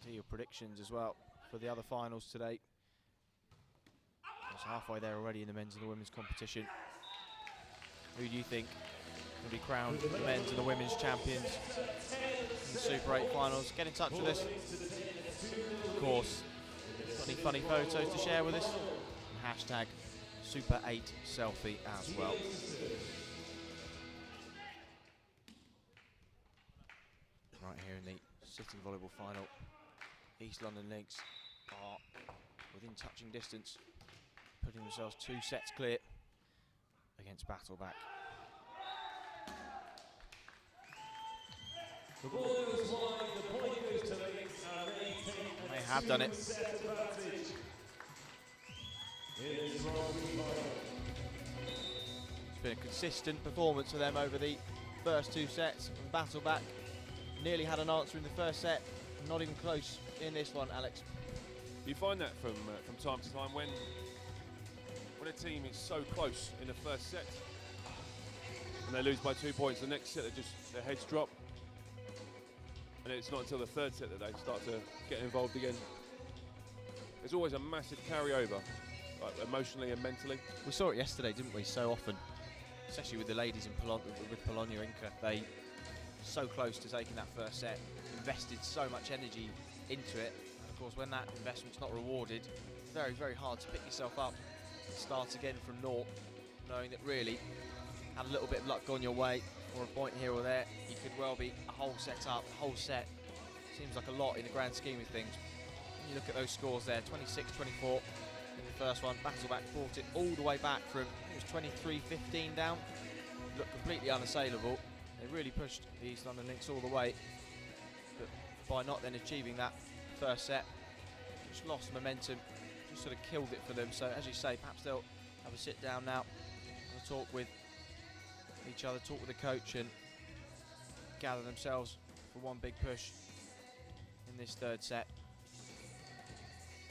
To your predictions as well for the other finals today. It's halfway there already in the men's and the women's competition. Who do you think will be crowned the men's and the women's champions in the Super 8 finals? Get in touch with us. Of course, any funny photos to share with us? And hashtag Super 8 selfie as well. Right here in the sitting volleyball final, East London Lynx are within touching distance, putting themselves 2 sets clear against Battleback. The ball goes wide, the point goes to Lynx, and They have done it. It's been a consistent performance for them over the first 2 sets. And Battleback nearly had an answer in the first set, not even close in this one, Alex. You find that from time to time when a team is so close in the first set and they lose by 2 points, the next set their heads drop, and it's not until the third set that they start to get involved again. There's always a massive carryover, like emotionally and mentally. We saw it yesterday, didn't we? So often, especially with the ladies in with Polonia Inca, they so close to taking that first set, invested so much energy into it. And of course, when that investment's not rewarded, it's very, very hard to pick yourself up, start again from naught, knowing that really had a little bit of luck gone your way, or a point here or there, you could well be a whole set up, a whole set. Seems like a lot in the grand scheme of things. When you look at those scores there, 26-24 in the first one. Battleback brought it all the way back from, I think it was 23-15 down. Looked completely unassailable. They really pushed the East London Lynx all the way, but by not then achieving that first set, just lost momentum, just sort of killed it for them. So as you say, perhaps they'll have a sit down now, have a talk with each other, talk with the coach, and gather themselves for one big push in this third set.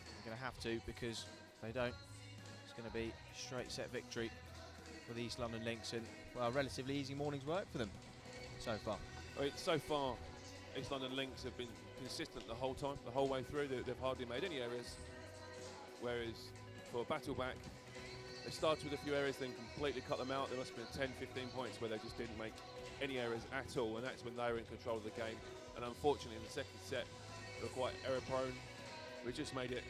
They're going to have to, because if they don't, it's going to be straight set victory for the East London Lynx, and well, relatively easy morning's work for them so far. I mean, so far, East London Lynx have been consistent the whole time, the whole way through. They've hardly made any errors, whereas for Battleback, they started with a few errors, then completely cut them out. There must have been 10-15 points where they just didn't make any errors at all, and that's when they were in control of the game. And unfortunately, in the second set, they were quite error-prone, which just made it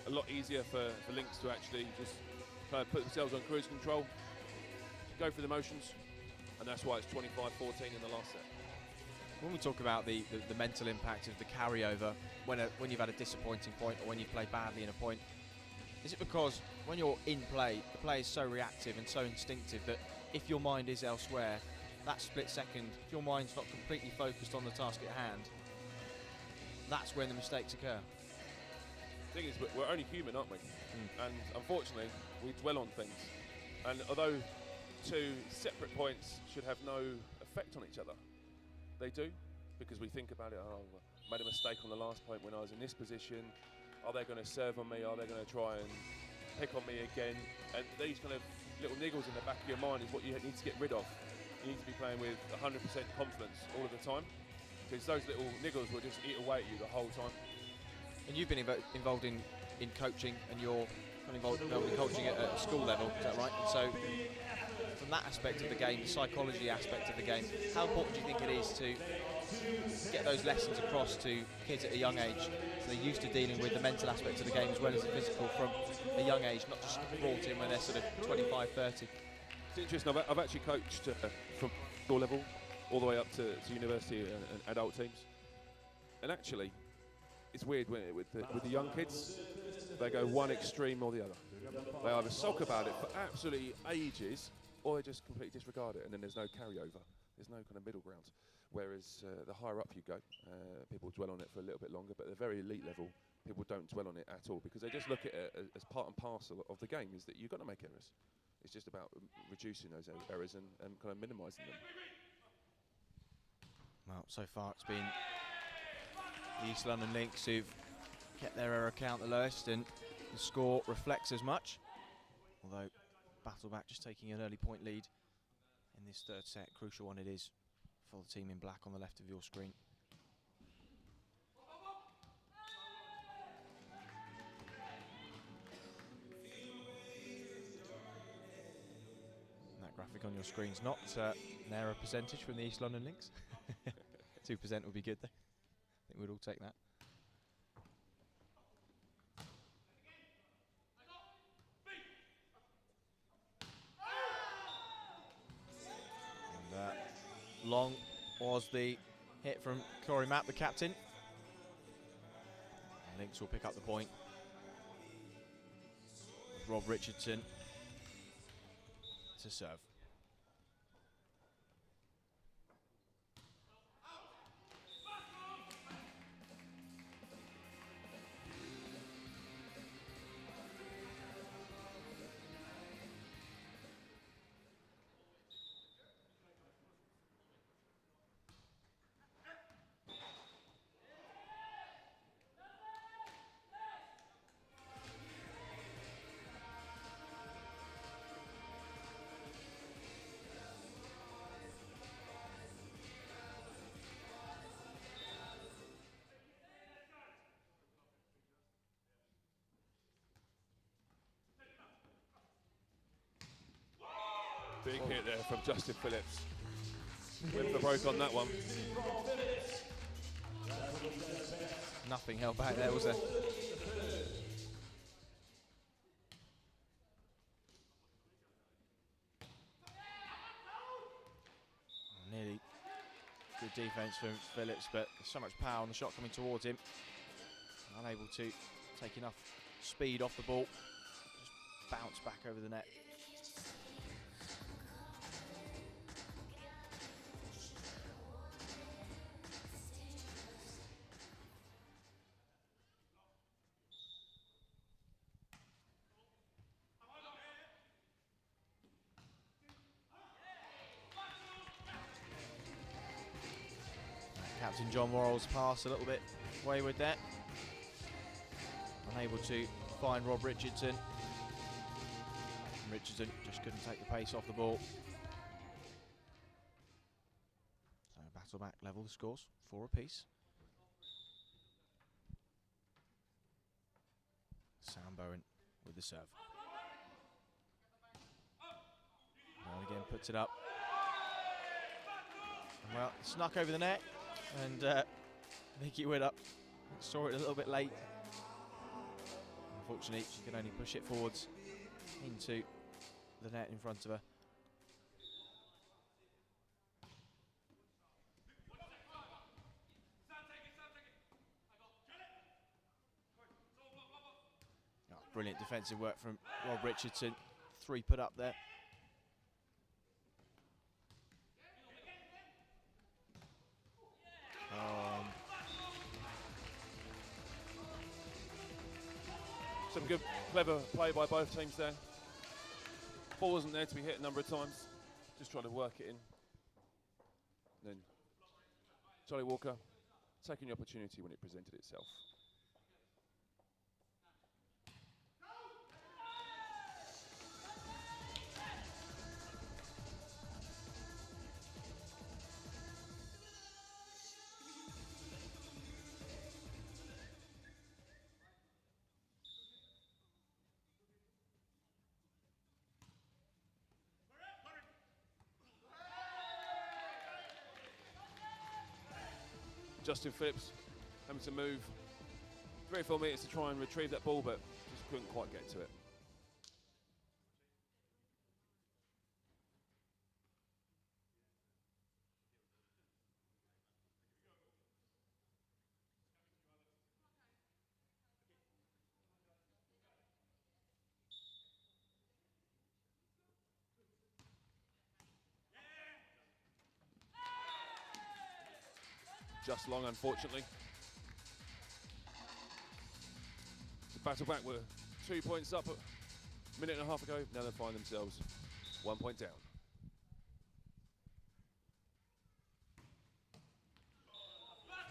a lot easier for Lynx to actually just kind of put themselves on cruise control, go through the motions, and that's why it's 25-14 in the last set. When we talk about the mental impact of the carryover when you've had a disappointing point or when you've played badly in a point, is it because when you're in play, the play is so reactive and so instinctive that if your mind is elsewhere, that split second, if your mind's not completely focused on the task at hand, that's when the mistakes occur? The thing is, we're only human, aren't we? And unfortunately, we dwell on things. And although two separate points should have no effect on each other, they do, because we think about it. Oh, I made a mistake on the last point when I was in this position. Are they going to serve on me? Are they going to try and pick on me again? And these kind of little niggles in the back of your mind is what you need to get rid of. You need to be playing with 100% confidence all of the time, because those little niggles will just eat away at you the whole time. And you've been involved in coaching, and you're involved in coaching at a school level, is that right? And so, from that aspect of the game, the psychology aspect of the game, how important do you think it is to get those lessons across to kids at a young age, so they're used to dealing with the mental aspect of the game as well as the physical from a young age, not just brought in when they're sort of 25, 30? It's interesting. I've actually coached from school level all the way up to university and adult teams, and actually, it's weird with the young kids. They go one extreme or the other. They either sulk about it for absolutely ages, or they just completely disregard it, and then there's no carryover. There's no kind of middle ground. Whereas the higher up you go, people dwell on it for a little bit longer, but at the very elite level, people don't dwell on it at all, because they just look at it as part and parcel of the game, is that you've got to make errors. It's just about reducing those errors and kind of minimising them. Well, so far it's been the East London Lynx who've kept their error count the lowest, and the score reflects as much. Although Battleback just taking an early point lead in this third set. Crucial one it is for the team in black on the left of your screen. And that graphic on your screen's not an error percentage from the East London Lynx. 2% would be good though. I think we'd all take that. And long was the hit from Corey Mapp, the captain. And Lynx will pick up the point with Rob Richardson to serve. Big hit there from Justin Phillips. Went for broke on that one. Nothing held back there, was there? Nearly good defence from Phillips, but there's so much power on the shot coming towards him. Unable to take enough speed off the ball. Just bounce back over the net. Captain John Worrell's pass a little bit wayward there. Unable to find Rob Richardson. And Richardson just couldn't take the pace off the ball. So Battleback level the scores, 4 apiece. Sam Bowen with the serve. And again puts it up. Well, snuck over the net. And Vicky went up, saw it a little bit late. Unfortunately, she could only push it forwards into the net in front of her. Brilliant defensive work from Rob Richardson. 3 put up there. Some good, clever play by both teams there. Ball wasn't there to be hit a number of times. Just trying to work it in. Then Charlie Walker taking the opportunity when it presented itself. Justin Phillips having to move 3 or 4 meters to try and retrieve that ball, but just couldn't quite get to it. Just long, unfortunately. The battle back were 2 points up a minute and a half ago. Now they find themselves 1 point down.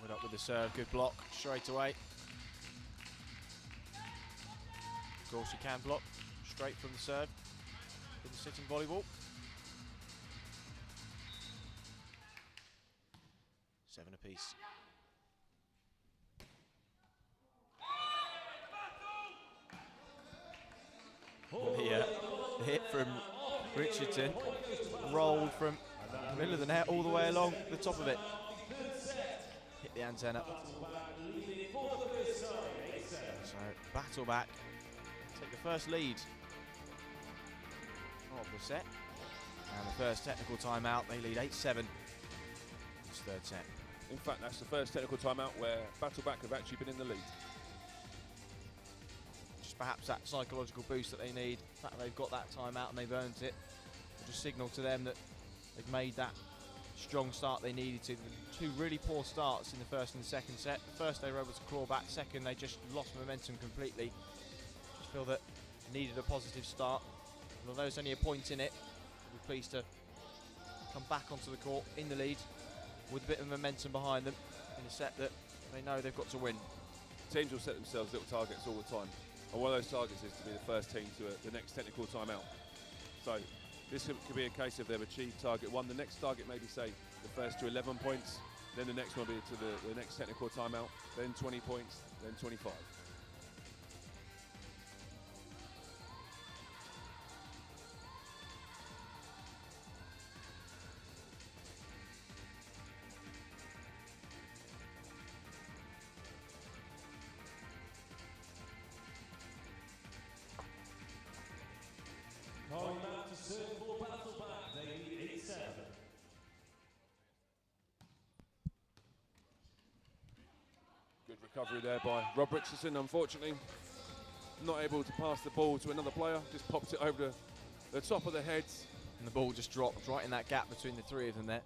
Went up with the serve, good block straight away. Of course you can block straight from the serve in the sitting volleyball. 7 apiece. The hit from Richardson rolled from the middle of the net all the way along the top of it. Hit the antenna. So battle back, take the first lead of the set. And the first technical timeout, they lead 8-7 this third set. In fact, that's the first technical timeout where Battleback have actually been in the lead. Just perhaps that psychological boost that they need, the fact that they've got that timeout and they've earned it, will just signal to them that they've made that strong start they needed to. 2 really poor starts in the first and the second set. The first they were able to claw back, second they just lost momentum completely. Just feel that they needed a positive start. And although there's only a point in it, we'll be pleased to come back onto the court in the lead with a bit of momentum behind them in a set that they know they've got to win. Teams will set themselves little targets all the time, and one of those targets is to be the first team to the next technical timeout. So this could be a case of they've achieved target 1. The next target maybe say the first to 11 points, then the next one will be to the next technical timeout, then 20 points, then 25. Calling back to serve for Battleback, they lead 8-7. Good recovery there by Rob Richardson. Unfortunately, not able to pass the ball to another player, just popped it over the top of the heads. And the ball just dropped right in that gap between the 3 of them there.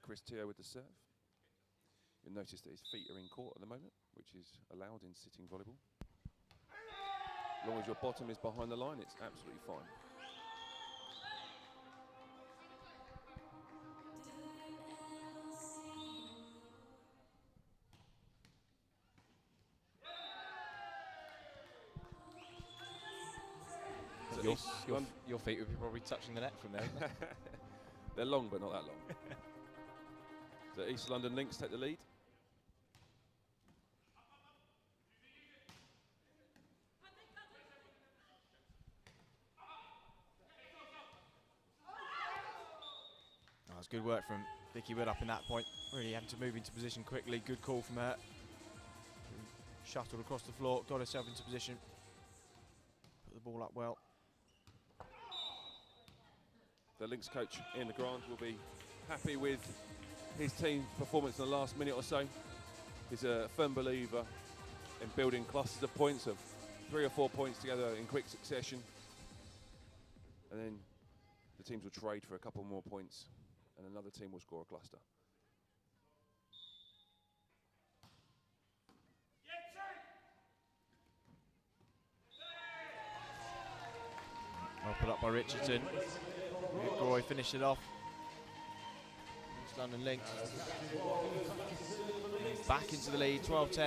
Chris Teo with the serve. You'll notice that his feet are in court at the moment, which is allowed in sitting volleyball. As long as your bottom is behind the line, it's absolutely fine. So Your feet would be probably touching the net from there. They're long, but not that long. So East London Lynx take the lead. good work from Vicky Wood up in that point. Really having to move into position quickly. Good call from her. Shuttled across the floor, got herself into position. Put the ball up well. The Lynx coach Ian Legrand will be happy with his team's performance in the last minute or so. He's a firm believer in building clusters of points, of 3 or 4 points together in quick succession. And then the teams will trade for a couple more points and another team will score a cluster. Well put up by Richardson. Groy finished it off. East London Lynx back into the lead, 12-10.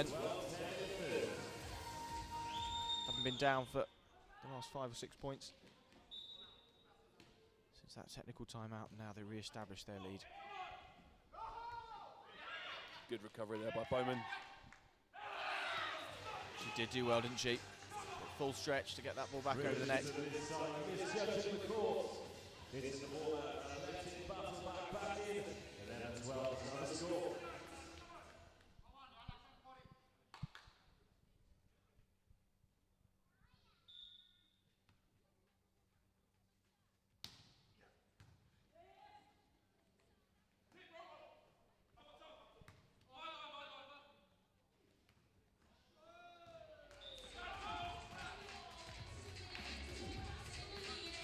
Haven't been down for the last 5 or 6 points since that technical timeout. Now they re-establish their lead. Good recovery there by Bowman. She did do well, didn't she? Full stretch to get that ball back over the net.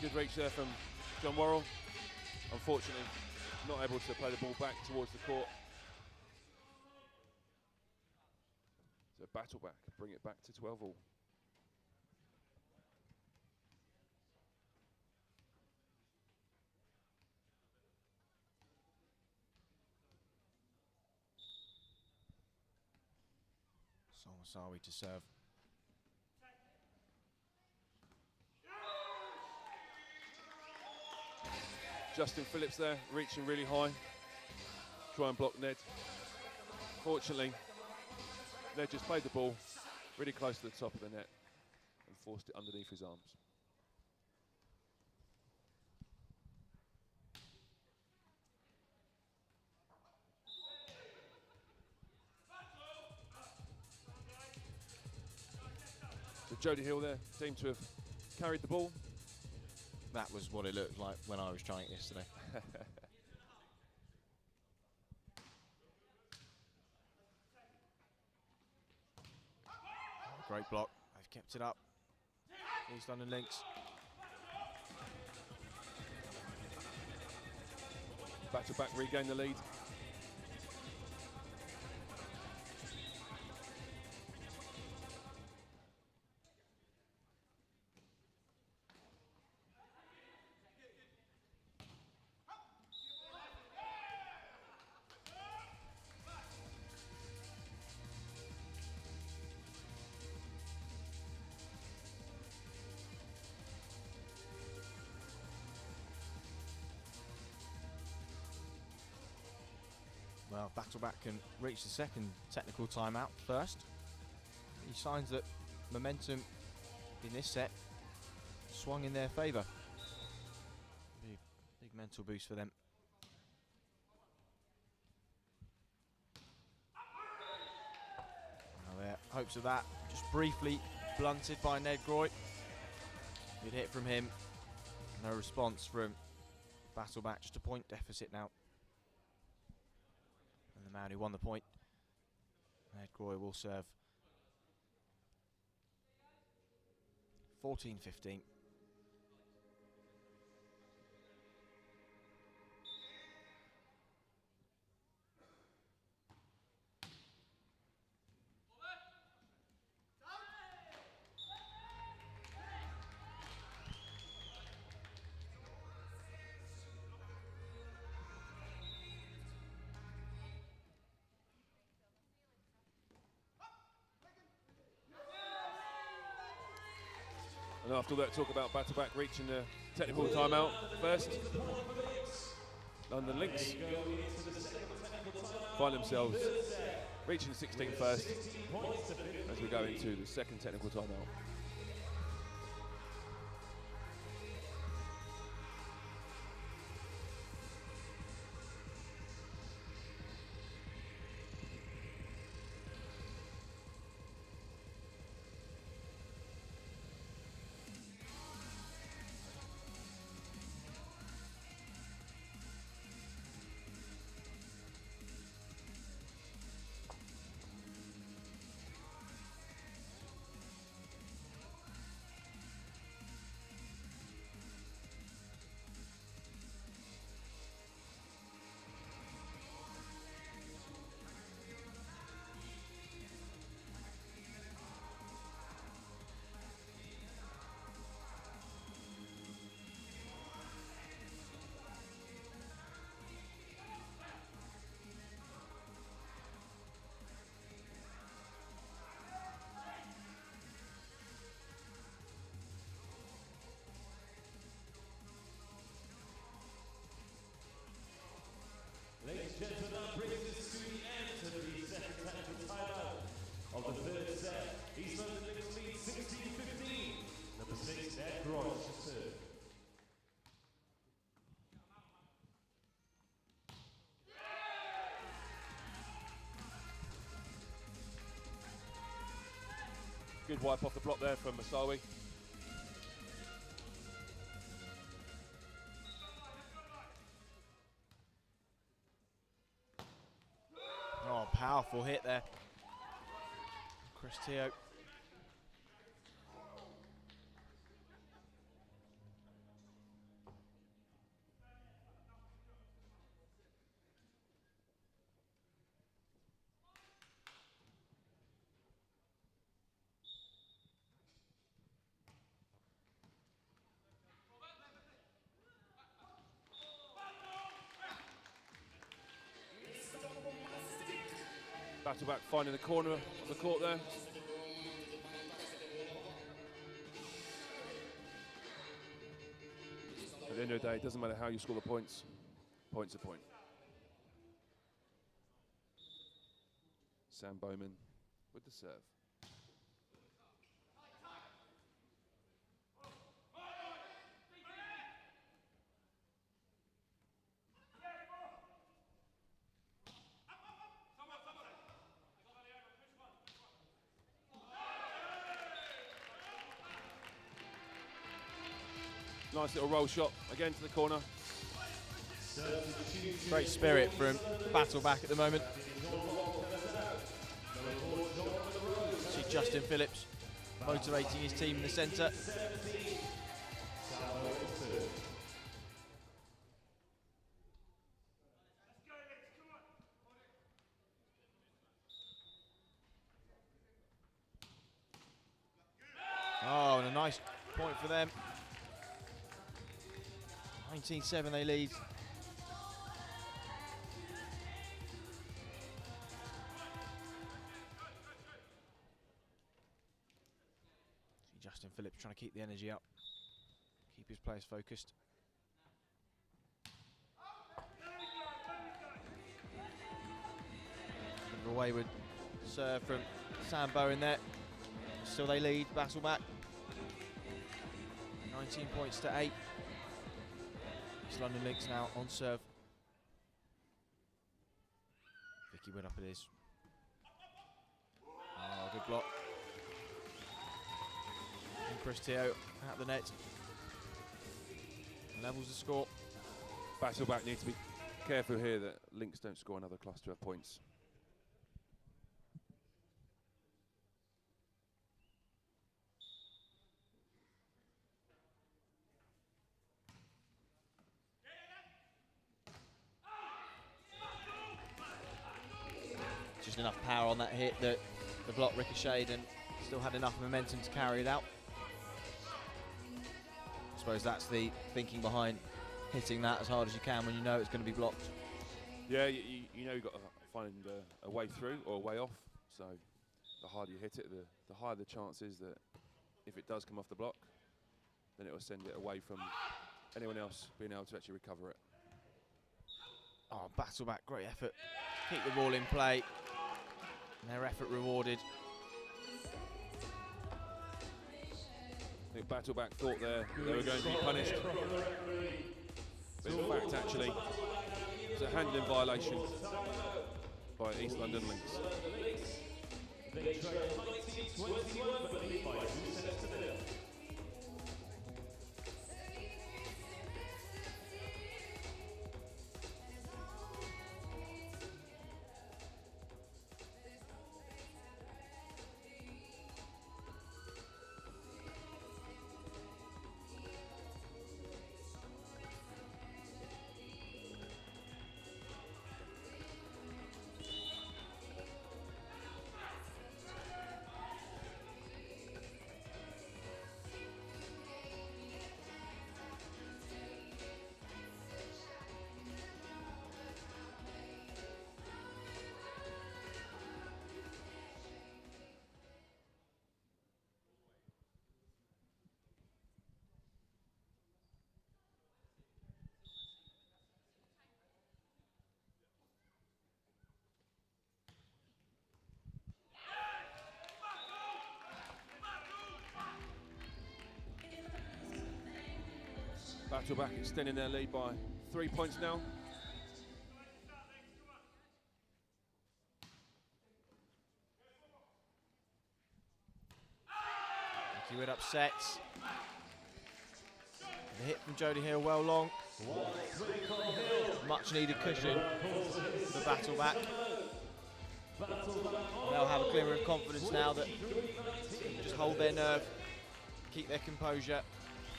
Good reach there from John Worrell. Unfortunately, not able to play the ball back towards the court. So battle back, bring it back to 12 all. Solmasawi to serve. Justin Phillips there, reaching really high. Try and block Ned. Fortunately, Ned just played the ball really close to the top of the net and forced it underneath his arms. So Jodie Hill there seemed to have carried the ball. That was what it looked like when I was trying it yesterday. Great block. They've kept it up. East London Lynx. Back to back, regain the lead. Well, Battleback can reach the second technical timeout first. He signs that momentum in this set swung in their favour. Big mental boost for them. Now their hopes of that just briefly blunted by Ned Groy. Good hit from him. No response from Battleback. Just a point deficit now. And the man who won the point, Ned Groy, will serve. 14-15. And after that, talk about back-to-back reaching the technical timeout first. London Lynx find themselves reaching 16 first as we go into the second technical timeout. Good wipe off the block there from Masawi. Oh, powerful hit there. Chris Teo. Battleback finding the corner of the court there. At the end of the day, it doesn't matter how you score the points. Point's a point. Sam Bowman with the serve. Nice little roll shot, again to the corner. Great spirit from Battleback at the moment. See Justin Phillips motivating his team in the centre. Oh, and a nice point for them. 19-7 they lead. See Justin Phillips trying to keep the energy up, keep his players focused. Bit of a wayward serve from Sambo in there. Still they lead, Battleback. 19 points to 8. East London Lynx now on serve. Vicky Wood up it is. Oh, good block. And Chris Teo at the net. Levels the score. Battleback needs to be careful here that Lynx don't score another cluster of points. Just enough power on that hit that the block ricocheted and still had enough momentum to carry it out. I suppose that's the thinking behind hitting that as hard as you can when you know it's going to be blocked. Yeah, you know you've got to find a way through or a way off. So the harder you hit it, the higher the chances that if it does come off the block, then it will send it away from anyone else being able to actually recover it. Oh, Battleback, great effort. Keep the ball in play. And their effort rewarded. I think Battleback thought they were going to be punished. But in fact, actually, it's a handling violation by East London Lynx. They trail 19-21 but lead by 2 sets to nil. Battleback extending their lead by 3 points now. Druid upsets. The hit from Jodie Hill, well long. Much needed cushion for battle back. They'll have a glimmer of confidence now that just hold their nerve, keep their composure,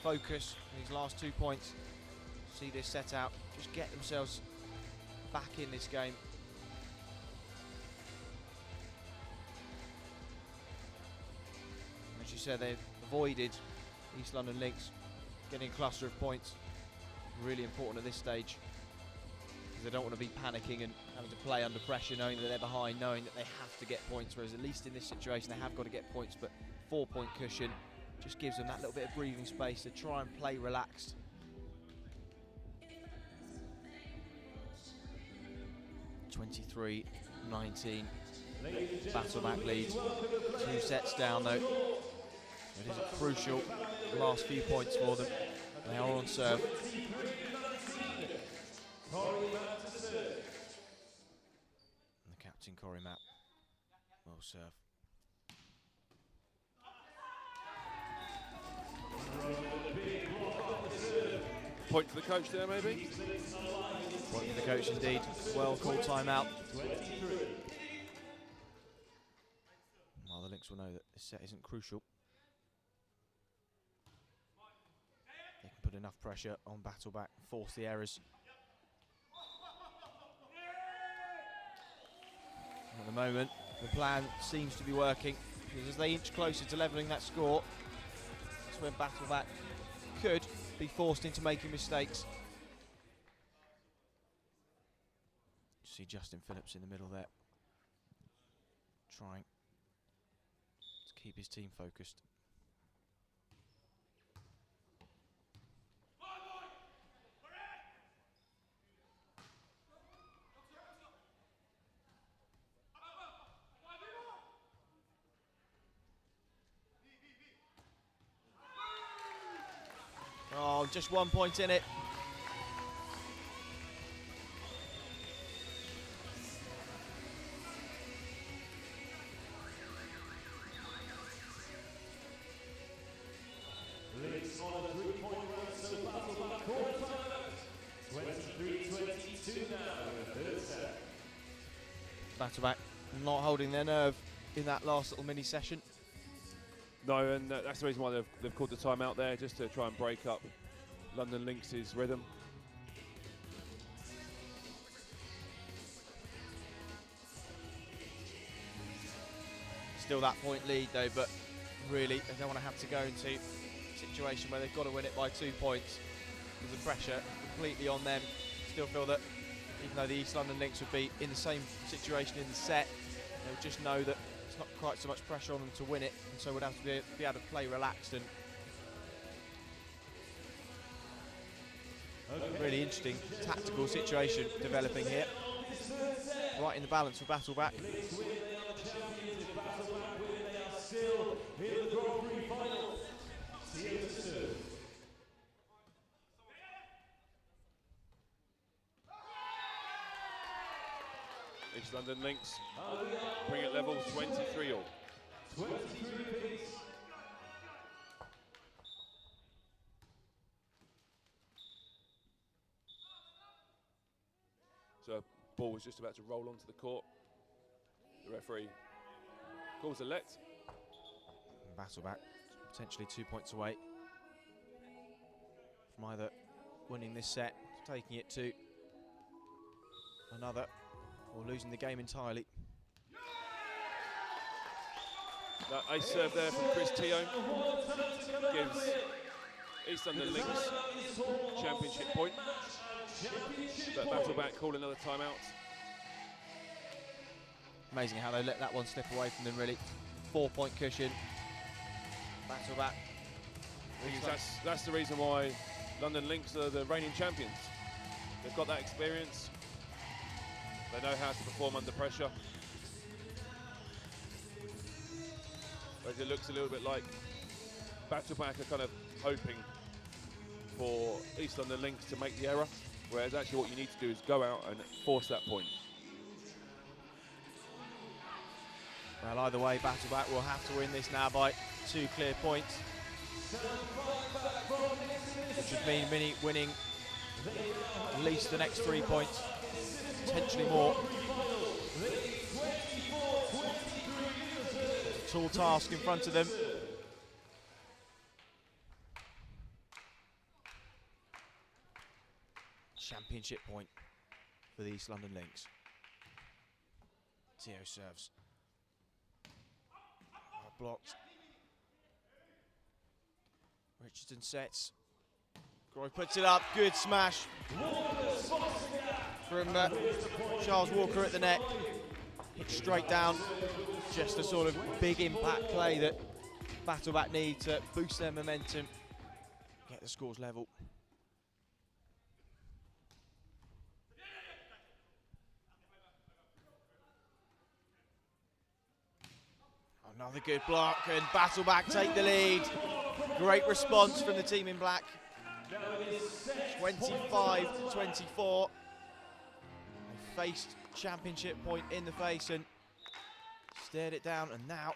focus on these last 2 points. See this set out, just get themselves back in this game. As you said, they've avoided East London Lynx getting a cluster of points. Really important at this stage, because they don't want to be panicking and having to play under pressure, knowing that they're behind, knowing that they have to get points, whereas at least in this situation they have got to get points, but 4-point cushion just gives them that little bit of breathing space to try and play relaxed. (23-19). Battleback lead. 2 sets down though. It is a crucial last few points for them. They are on serve. And the captain, Corey Mapp, will serve. Point to the coach there, maybe? Point to the coach indeed. Well called timeout. Well, the Lynx will know that this set isn't crucial. They can put enough pressure on Battleback and force the errors. At the moment, the plan seems to be working, because as they inch closer to levelling that score, that's when Battleback could be forced into making mistakes. You see Justin Phillips in the middle there, trying to keep his team focused. Oh, just 1 point in it. Lynx on a 3-point run, so Battleback call timeout. 23-22 now in the third set. Battleback not holding their nerve in that last little mini session. No, and that's the reason why they've called the timeout there, just to try and break up London Lynx's rhythm. Still that point lead though, but really they don't want to have to go into a situation where they've got to win it by 2 points, with the pressure completely on them. Still feel that even though the East London Lynx would be in the same situation in the set, they would just know that it's not quite so much pressure on them to win it, and so would have to be able to play relaxed. And really interesting tactical situation developing here. Right in the balance for Battleback. East London Lynx bring it level 23 all. 23 piece. So ball was just about to roll onto the court. The referee calls a let. Battleback potentially 2 points away from either winning this set, taking it to another, or losing the game entirely. That ace serve there from Chris Teo gives East London Lynx championship point. But Battleback call another timeout. Amazing how they let that one slip away from them, really. 4 point cushion. Battleback. That's the reason why London Lynx are the reigning champions. They've got that experience. They know how to perform under pressure. But it looks a little bit like Battleback are kind of hoping for East London Lynx to make the error, whereas actually what you need to do is go out and force that point. Well, either way, Battleback will have to win this now by 2 clear points, which would mean winning at least the next 3 points, potentially more. It's a tall task in front of them. Championship point for the East London Lynx. Tio serves. Blocked. Richardson sets. Groy puts it up. Good smash from Charles Walker at the net. Hit straight down. Just a sort of big impact play that Battleback need to boost their momentum, get the scores level. Another good block, and Battleback take the lead. Great response from the team in black. 25-24. They faced championship point in the face and stared it down, and now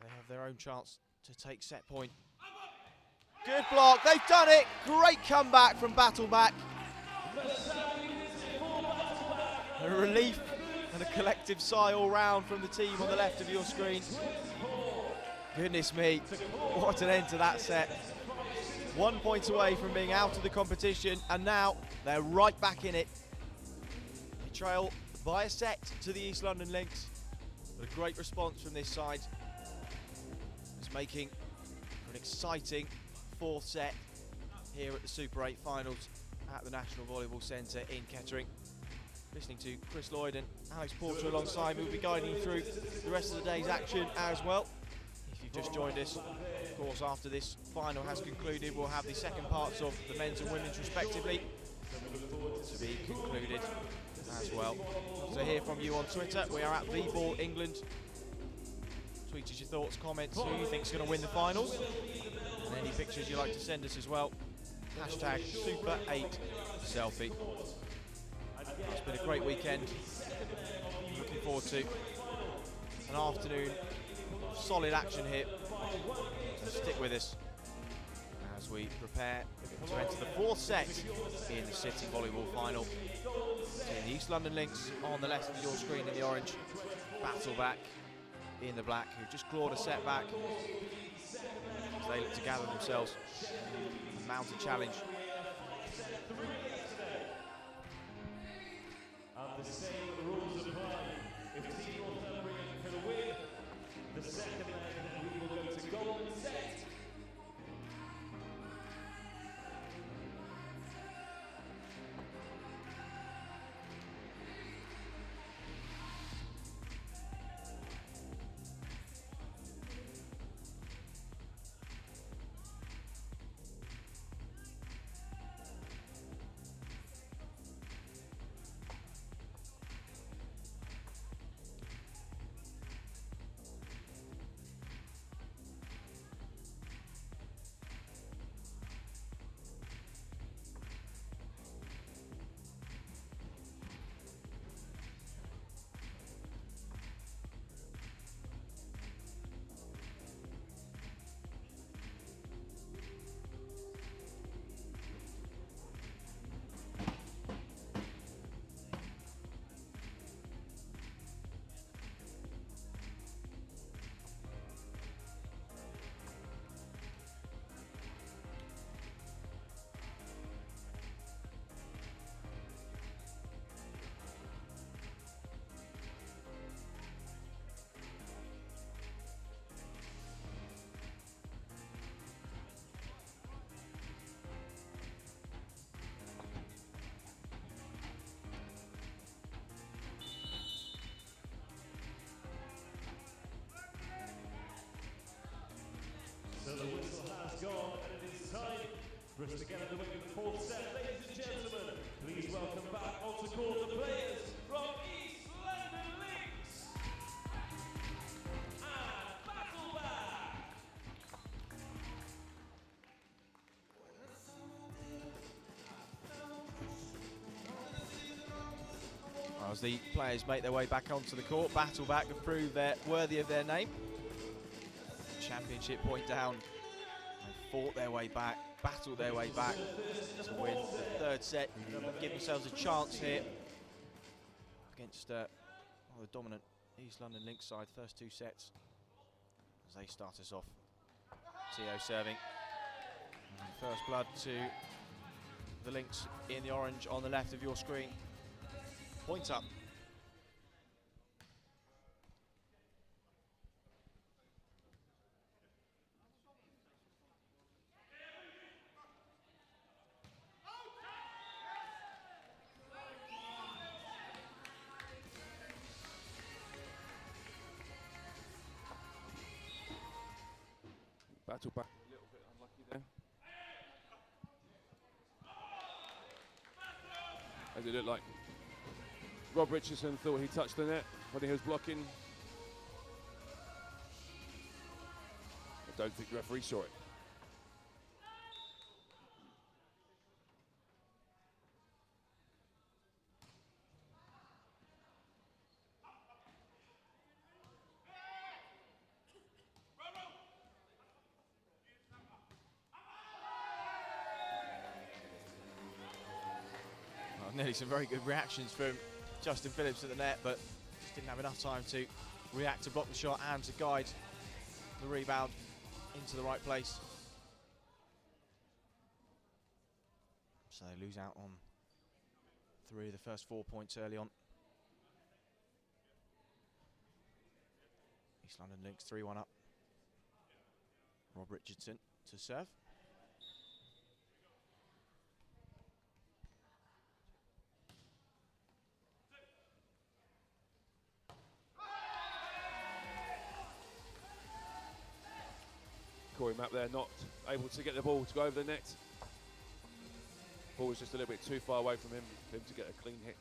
they have their own chance to take set point. Good block, they've done it! Great comeback from Battleback. A relief and a collective sigh all round from the team on the left of your screen. Goodness me, what an end to that set. 1 point away from being out of the competition, and now they're right back in it. They trail by a set to the East London Lynx, but a great response from this side. It's making an exciting 4th set here at the Super 8 finals at the National Volleyball Centre in Kettering. Listening to Chris Lloyd and Alex Porter alongside me, we'll be guiding you through the rest of the day's action as well. If you've just joined us, of course, after this final has concluded, we'll have the second parts of the men's and women's respectively to be concluded as well. So hear from you on Twitter. We are at VBallEngland. Tweet us your thoughts, comments, who you think's going to win the finals, and any pictures you'd like to send us as well. Hashtag Super8Selfie. It's been a great weekend. Looking forward to an afternoon of solid action here. So stick with us as we prepare to enter the 4th set in the City Volleyball Final. In the East London Lynx on the left of your screen in the orange, Battleback in the black, who just clawed a setback as they look to gather themselves and mount a challenge. The same rules apply. If Team Northumbria can win the second leg, then we will go to golden set. So the whistle has gone, and it is time for us to get underway with the 4th set. Ladies and gentlemen, please welcome back onto court the players from East London Lynx and Battleback. As the players make their way back onto the court, Battleback have proved they're worthy of their name. Championship championship point down. They fought their way back, battled their way back to win the third set, give themselves a chance here against the dominant East London Lynx side. First 2 sets as they start us off. Tio serving. And first blood to the Lynx in the orange on the left of your screen. Point up. Battle back a little bit unlucky there. As it looked like Rob Richardson thought he touched the net when he was blocking. I don't think the referee saw it. Nearly some very good reactions from Justin Phillips at the net, but just didn't have enough time to react to block the shot and to guide the rebound into the right place. So they lose out on 3 of the first 4 points early on. East London Lynx 3-1 up. Rob Richardson to serve. Corey Mapp there, not able to get the ball to go over the net. Ball was just a little bit too far away from him for him to get a clean hit.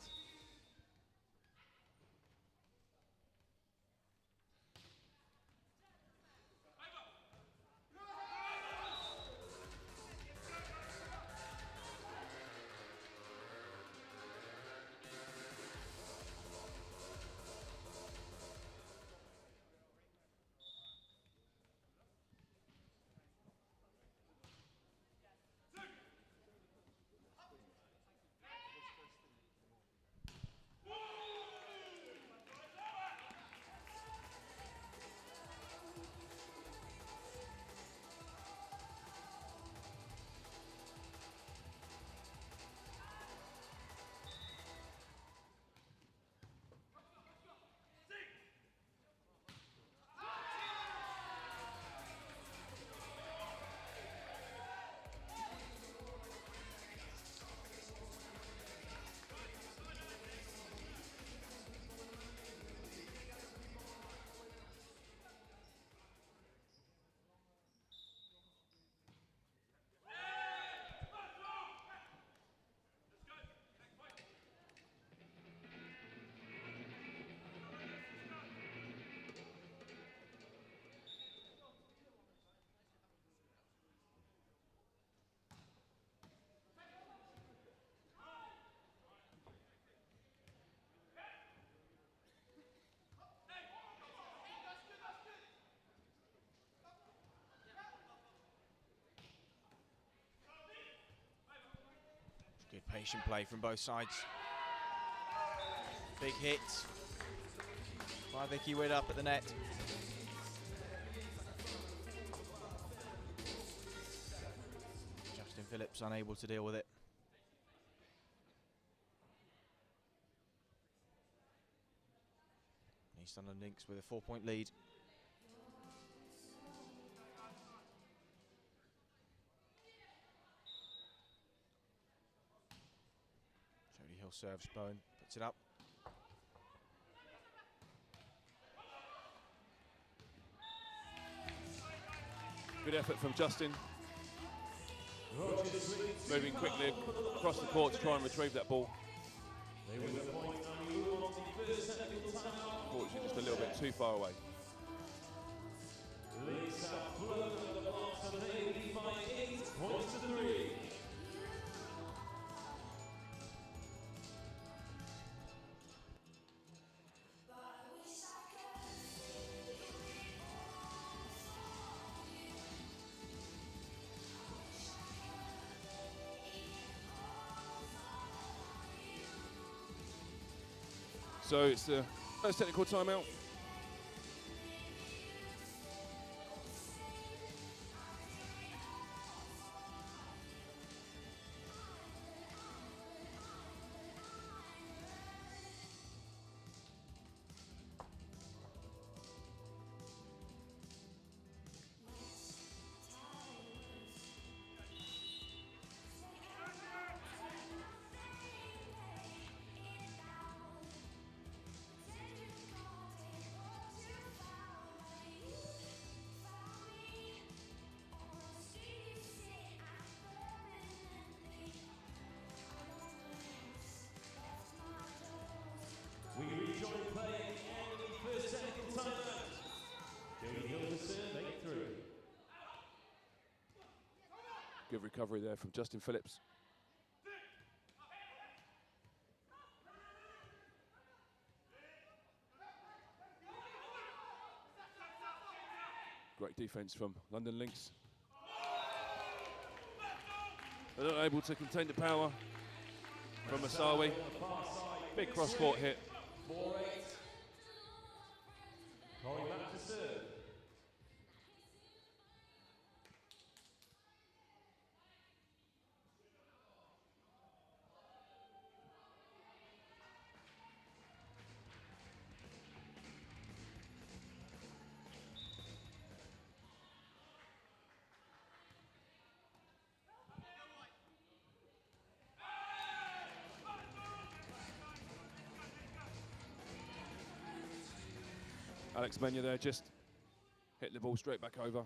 Good patient play from both sides. Big hit by Vicky Widd up at the net. Justin Phillips unable to deal with it. East London Lynx with a 4-point lead. Hill serves, Bowen puts it up. Good effort from Justin. Moving quickly across the court to try and retrieve that ball. Unfortunately, just a little bit too far away. So it's the first technical timeout. We rejoin play at the end of the first technical timeout. Jody Hill to serve, 8-3. Good recovery there from Justin Phillips. Great defense from London Lynx. They're not able to contain the power from Asawi. Big cross-court hit. 4-8. Calling back to serve. Alex Menya there just hit the ball straight back over.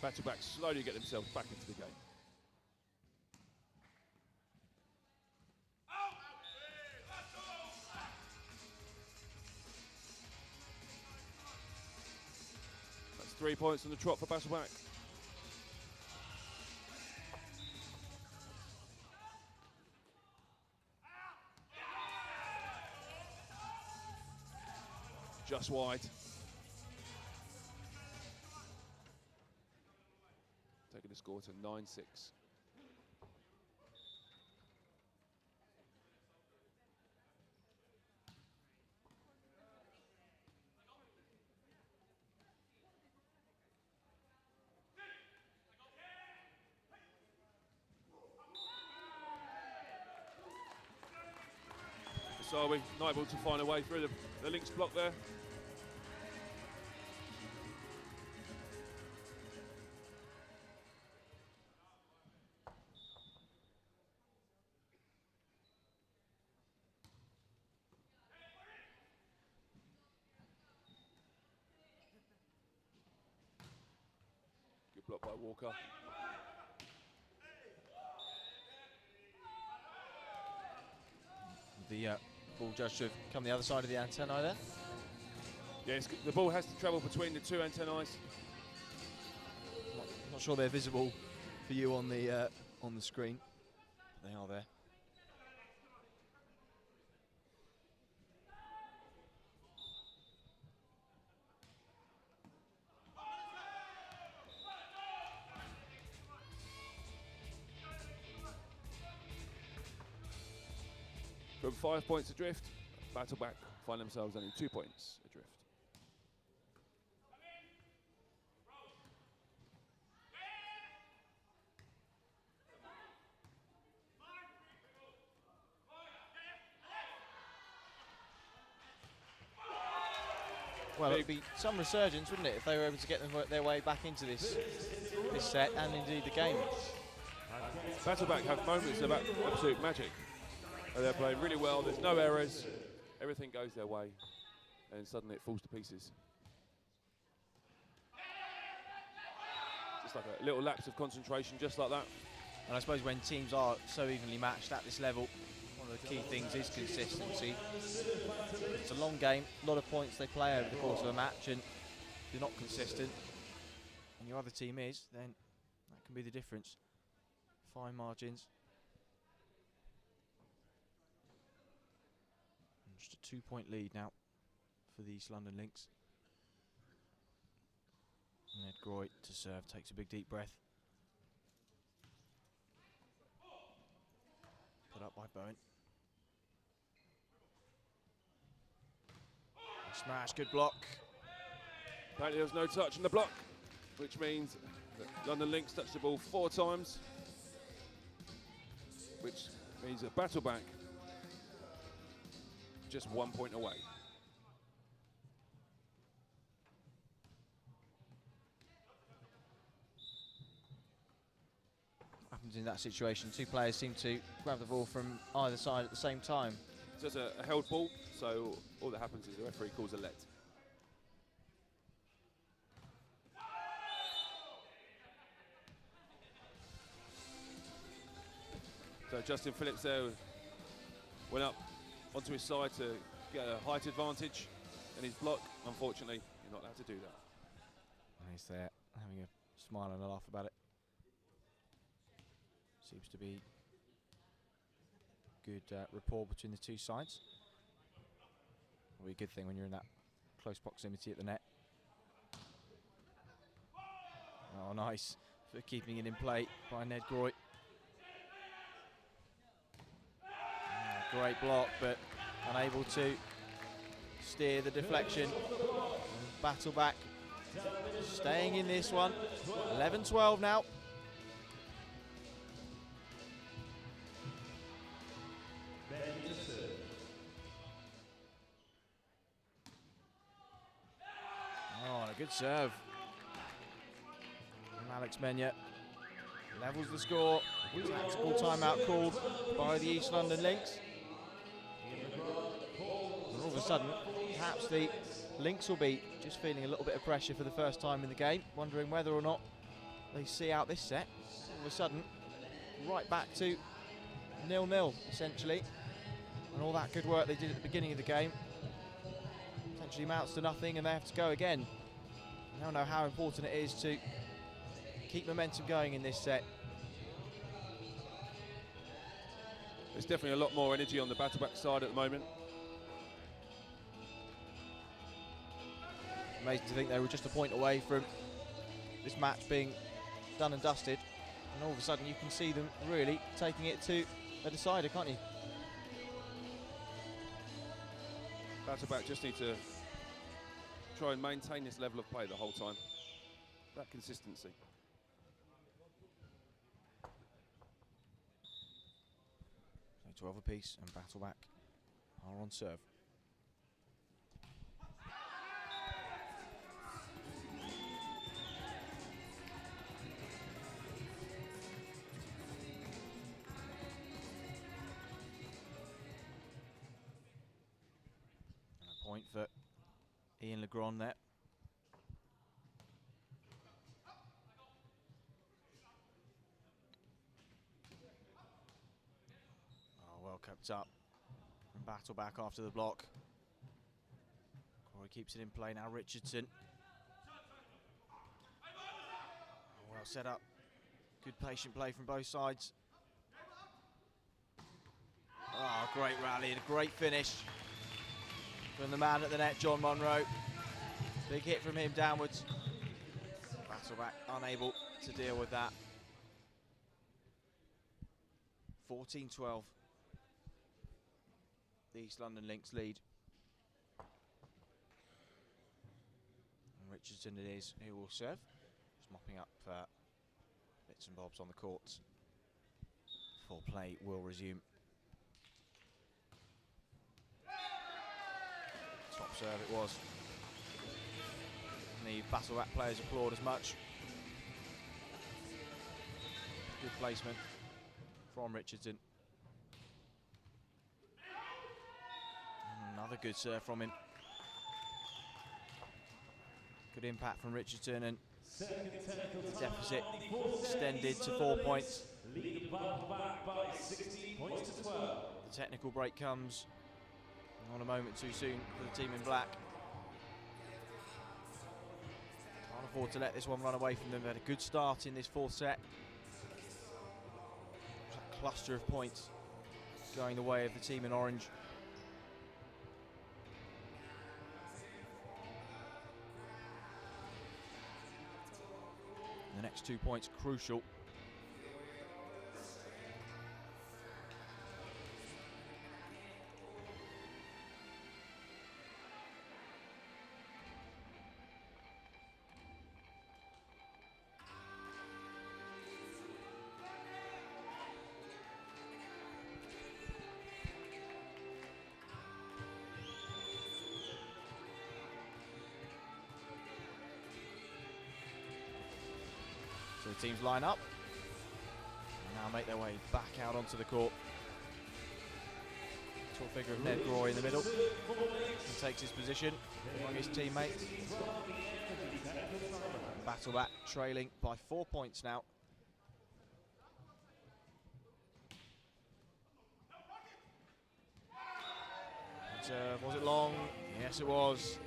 Back-to-back slowly get themselves back into the game. That's 3 points on the trot for Battleback. Just wide. Taking the score to 9-6. Asawi not able to find a way through the Lynx block there. Good block by Walker. The ball judge to have come the other side of the antennae there. Yes, the ball has to travel between the two antennae. Not sure they're visible for you on the screen. They are there. From 5 points adrift, Battleback find themselves only 2 points adrift. Well, it'd be some resurgence, wouldn't it, if they were able to get their way back into this set and indeed the game. Battleback have moments of absolute magic. They're playing really well, there's no errors, everything goes their way, and suddenly it falls to pieces. Just like a little lapse of concentration, just like that. And I suppose when teams are so evenly matched at this level, one of the key things is consistency. It's a long game, a lot of points they play over the course of a match, and if you're not consistent, and your other team is, then that can be the difference. Fine margins. And just a 2-point lead now for the East London Lynx. Ned Groy to serve, takes a big deep breath. Bowen. Smash, good block. Apparently there was no touch in the block, which means that London Lynx touched the ball 4 times, which means a battle back just 1 point away. Happens in that situation, 2 players seem to grab the ball from either side at the same time. So it's a held ball, so all that happens is the referee calls a let. So Justin Phillips there went up onto his side to get a height advantage, and his block, unfortunately, you're not allowed to do that. And he's there having a smile and a laugh about it. Seems to be good rapport between the 2 sides. Will be a good thing when you're in that close proximity at the net. Oh, nice for keeping it in play by Ned Groy. Great block, but unable to steer the deflection. And battle back, staying in this one. 11-12 now. Oh, and a good serve. And Alex Menya levels the score. Tactical timeout called by the East London Lynx. And all of a sudden, perhaps the Lynx will be just feeling a little bit of pressure for the first time in the game, wondering whether or not they see out this set. All of a sudden, right back to 0-0 essentially. And all that good work they did at the beginning of the game essentially amounts to nothing, and they have to go again. I don't know how important it is to keep momentum going in this set. There's definitely a lot more energy on the battle-back side at the moment. Amazing to think they were just a point away from this match being done and dusted, and all of a sudden you can see them really taking it to a decider, can't you? Battle-back just need to try and maintain this level of play the whole time. That consistency. So 12 apiece, and Battleback are on serve. And a point for Ian Legrand there. Well kept up, and Battleback after the block. Corey keeps it in play now. Richardson. Well set up. Good patient play from both sides. Oh, great rally and a great finish from the man at the net, John Monroe. Big hit from him downwards. Battleback unable to deal with that. 14-12. The East London Lynx lead. And Richardson it is who will serve. Just mopping up bits and bobs on the courts before play will resume. Top serve it was. And the Battleback players applaud as much. Good placement from Richardson. Another good serve from him. Good impact from Richardson, and the deficit extended to 4 points. The technical break comes not a moment too soon for the team in black. Can't afford to let this one run away from them. They had a good start in this fourth set. A cluster of points going the way of the team in orange. The next 2 points crucial. So the teams line up and now make their way back out onto the court. Tall figure of Ned Groy in the middle. He takes his position among his teammates. Battleback trailing by 4 points now. Was it long? Yes, it was.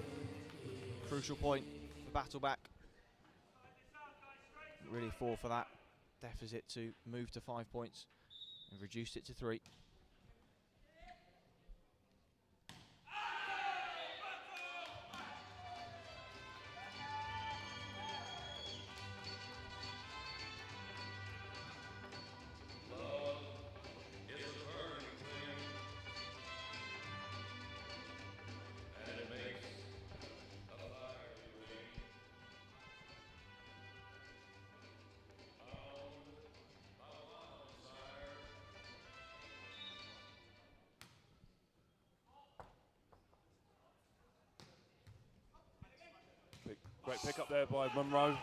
Crucial point for Battleback. Really fought for that deficit to move to 5 points and reduced it to 3. Great pick up there by Monroe.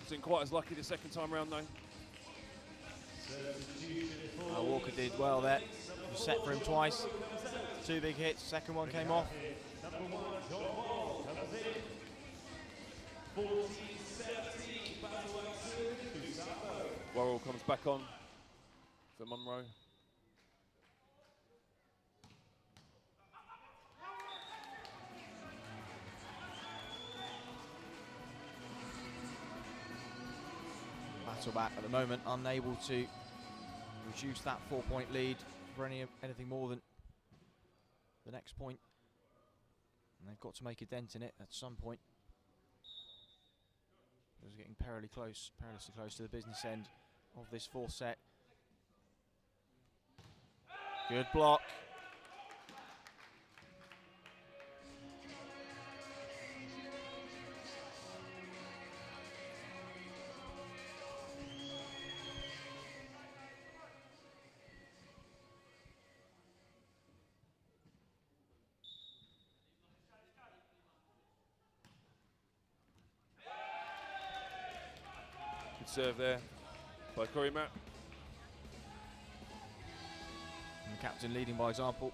Wasn't quite as lucky the second time round though. Walker did well there. It was set for him twice. 2 big hits, second one came off. Worrell comes back on for Monroe. Battleback at the moment unable to reduce that 4-point lead for anything more than the next point. And they've got to make a dent in it at some point. It was getting perilously close to the business end of this 4th set. Good block. Serve there by Corey Mapp. And the captain leading by example.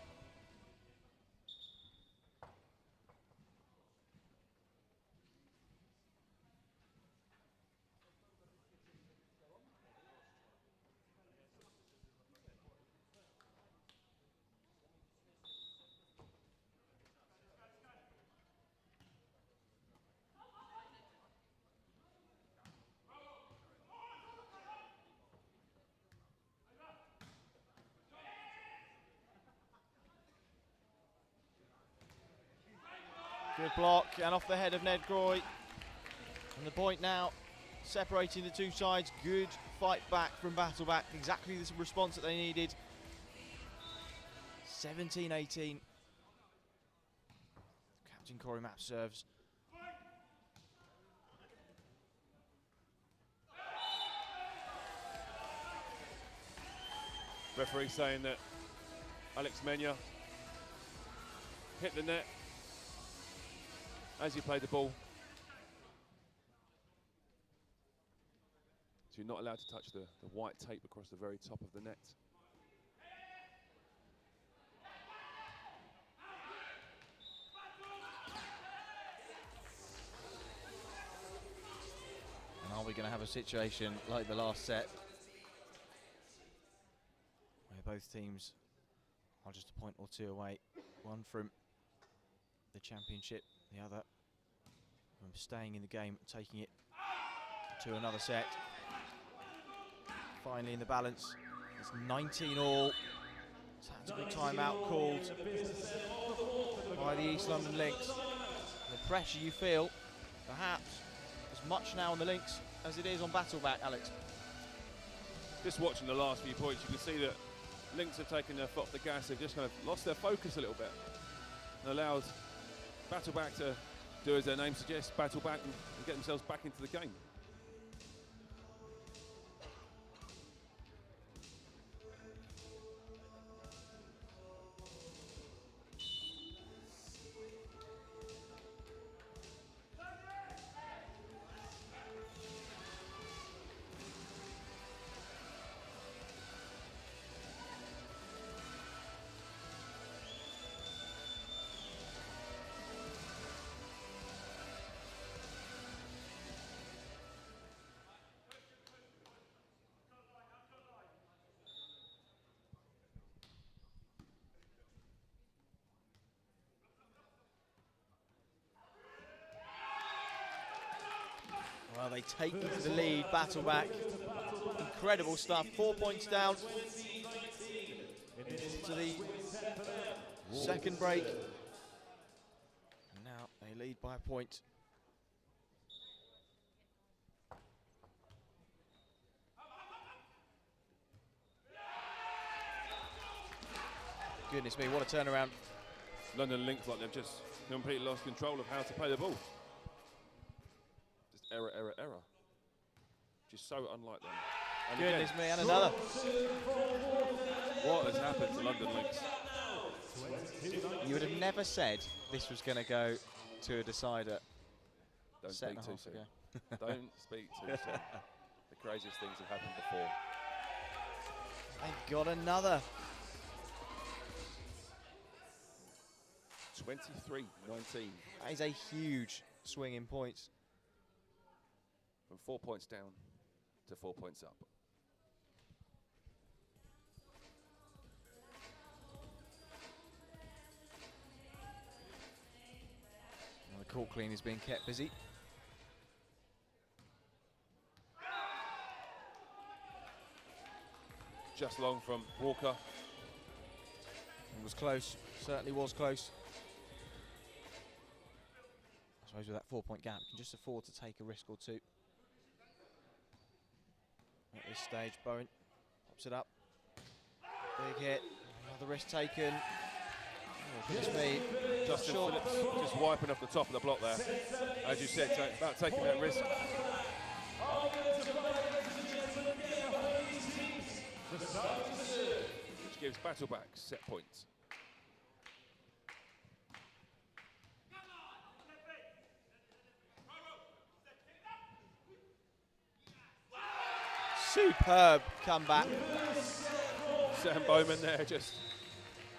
Good block, and off the head of Ned Groy. And the point now, separating the two sides. Good fight back from Battleback. Exactly the response that they needed. 17-18. Captain Corey Mapp serves. Referee saying that Alex Mena hit the net as he played the ball. So you're not allowed to touch the white tape across the very top of the net. And are we going to have a situation like the last set, where both teams are just a point or two away, one from the championship, the other from staying in the game, taking it to another set. Finally in the balance, it's 19 all. Tactical timeout called by the East London Lynx. The pressure you feel, perhaps, as much now on the Lynx as it is on Battleback, Alex. Just watching the last few points, you can see that Lynx have taken their foot off the gas. They've just kind of lost their focus a little bit and allowed Battleback to do as their name suggests, battle back and get themselves back into the game. Well, they take the lead, battle back. Incredible stuff. 4 points down to the second break. And now they lead by a point. Goodness me, what a turnaround. London Lynx, like they've just completely lost control of how to play the ball. Just error, error, error. Just so unlike them. And Goodness again, me, and another. what has happened to London Lynx? You would have never said this was going to go to a decider. Don't Set speak and a too half soon. ago. Don't speak too soon. The craziest things have happened before. They've got another. 23-19 That is a huge swing in points. from 4 points down to 4 points up. Well, the court clean is being kept busy. Just long from Walker. It was close, certainly was close. I suppose with that 4 point gap, you can just afford to take a risk or two. At this stage, Bowen pops it up. Big hit, another risk taken. Oh, goodness me. Justin Short. Phillips just wiping off the top of the block there. As you said, about taking that risk. Which gives Battleback set points. Superb comeback. Sam Bowman there just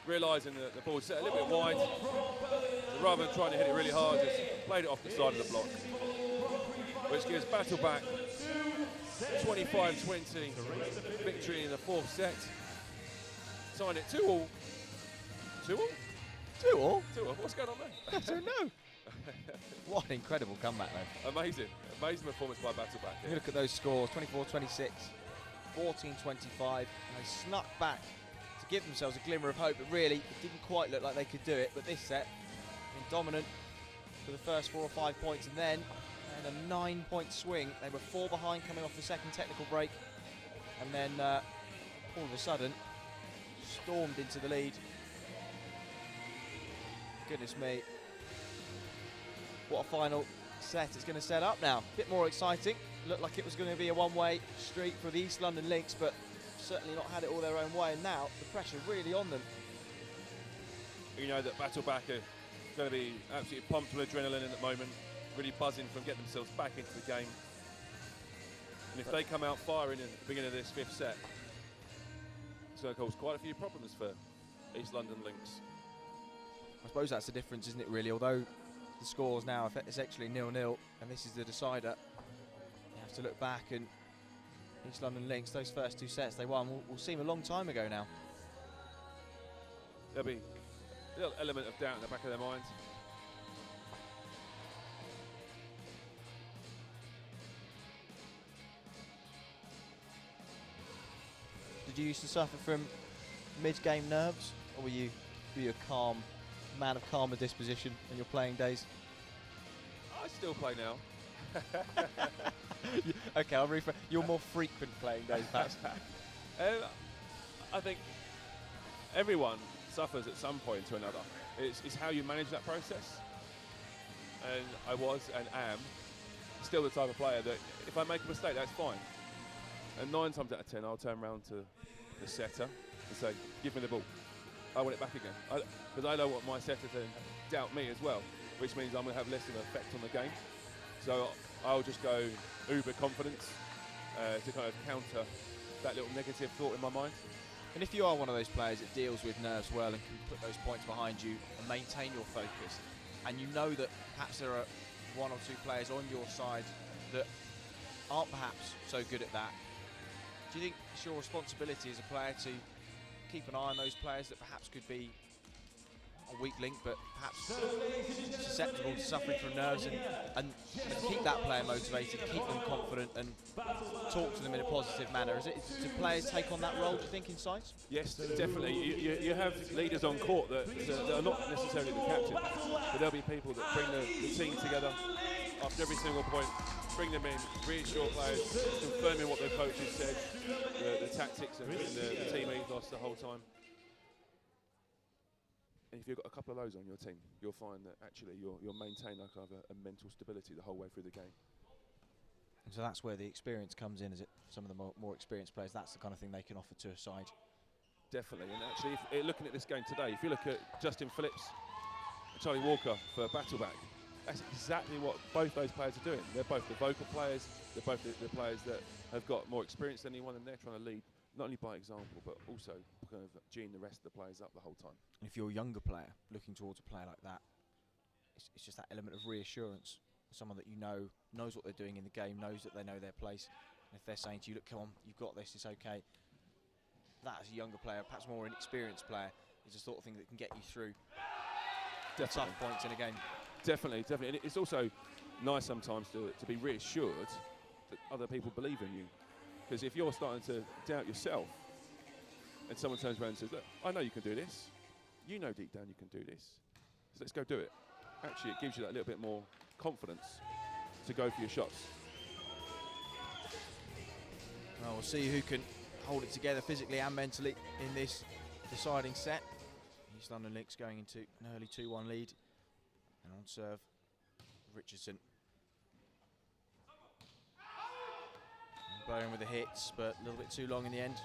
realising that the ball's set a little bit wide. So rather than trying to hit it really hard, just played it off the side of the block. Which gives Battleback 25-20 victory in the fourth set. Tying it 2-all. 2-all? 2-all? 2-all. What's going on there? I don't know. What an incredible comeback though. Amazing. Amazing performance by Battleback. If you look at those scores, 24-26, 14-25, and they snuck back to give themselves a glimmer of hope, but really it didn't quite look like they could do it. But this set, been dominant for the first 4 or 5 points, and then a 9 point swing. They were 4 behind coming off the second technical break, and then all of a sudden stormed into the lead. Goodness me. What a final set it's going to set up now. A bit more exciting. Looked like it was going to be a one-way street for the East London Lynx, but certainly not had it all their own way. And now the pressure really on them. You know that Battleback are going to be absolutely pumped with adrenaline in the moment, really buzzing from getting themselves back into the game. And if they come out firing at the beginning of this fifth set, it's going to cause quite a few problems for East London Lynx. I suppose that's the difference, isn't it, really? Although the scores now, it's actually 0-0, and this is the decider. You have to look back, and East London Lynx, those first 2 sets they won will seem a long time ago now. There'll be a little element of doubt in the back of their minds. Did you used to suffer from mid-game nerves, or were you a calm man of calmer disposition in your playing days? I still play now. Okay, I'll rephrase. Your more frequent playing days, perhaps. I think everyone suffers at some point to another. It's how you manage that process. And I was and am still the type of player that if I make a mistake, that's fine. And 9 times out of 10, I'll turn around to the setter and say, give me the ball. I want it back again. Because I don't want my setter to doubt me as well, which means I'm going to have less of an effect on the game. So I'll just go uber confidence to kind of counter that little negative thought in my mind. And if you are one of those players that deals with nerves well and can put those points behind you and maintain your focus, and you know that perhaps there are 1 or 2 players on your side that aren't perhaps so good at that, do you think it's your responsibility as a player to keep an eye on those players that perhaps could be a weak link, but perhaps susceptible to suffering from nerves, and keep that player motivated, keep them confident, and talk to them in a positive manner. Do players take on that role, do you think, inside? Yes, definitely. You have leaders on court that are not necessarily the captain, but there'll be people that bring the team together after every single point, bring them in, reassure players, confirming what their coaches said, the tactics and the team ethos the whole time. And if you've got a couple of those on your team, you'll find that actually you'll maintain like a mental stability the whole way through the game. And so that's where the experience comes in, is it? Some of the more experienced players, that's the kind of thing they can offer to a side. Definitely, and actually, looking at this game today, if you look at Justin Phillips and Charlie Walker for Battleback, that's exactly what both those players are doing. They're both the vocal players, they're both the players that have got more experience than anyone, and they're trying to lead, not only by example, but also kind of geeing the rest of the players up the whole time. And if you're a younger player looking towards a player like that, it's just that element of reassurance. Someone that you know knows what they're doing in the game, knows that they know their place. And if they're saying to you, look, come on, you've got this, it's okay. That as a younger player, perhaps more inexperienced player, is the sort of thing that can get you through the tough points in a game. Definitely. And it's also nice sometimes to be reassured that other people believe in you. Because if you're starting to doubt yourself and someone turns around and says, look, I know you can do this. You know deep down you can do this. So let's go do it. Actually, it gives you that little bit more confidence to go for your shots. Well, we'll see who can hold it together physically and mentally in this deciding set. East London Lynx going into an early 2-1 lead. And on serve, Richardson. Bowen with the hits, but a little bit too long in the end.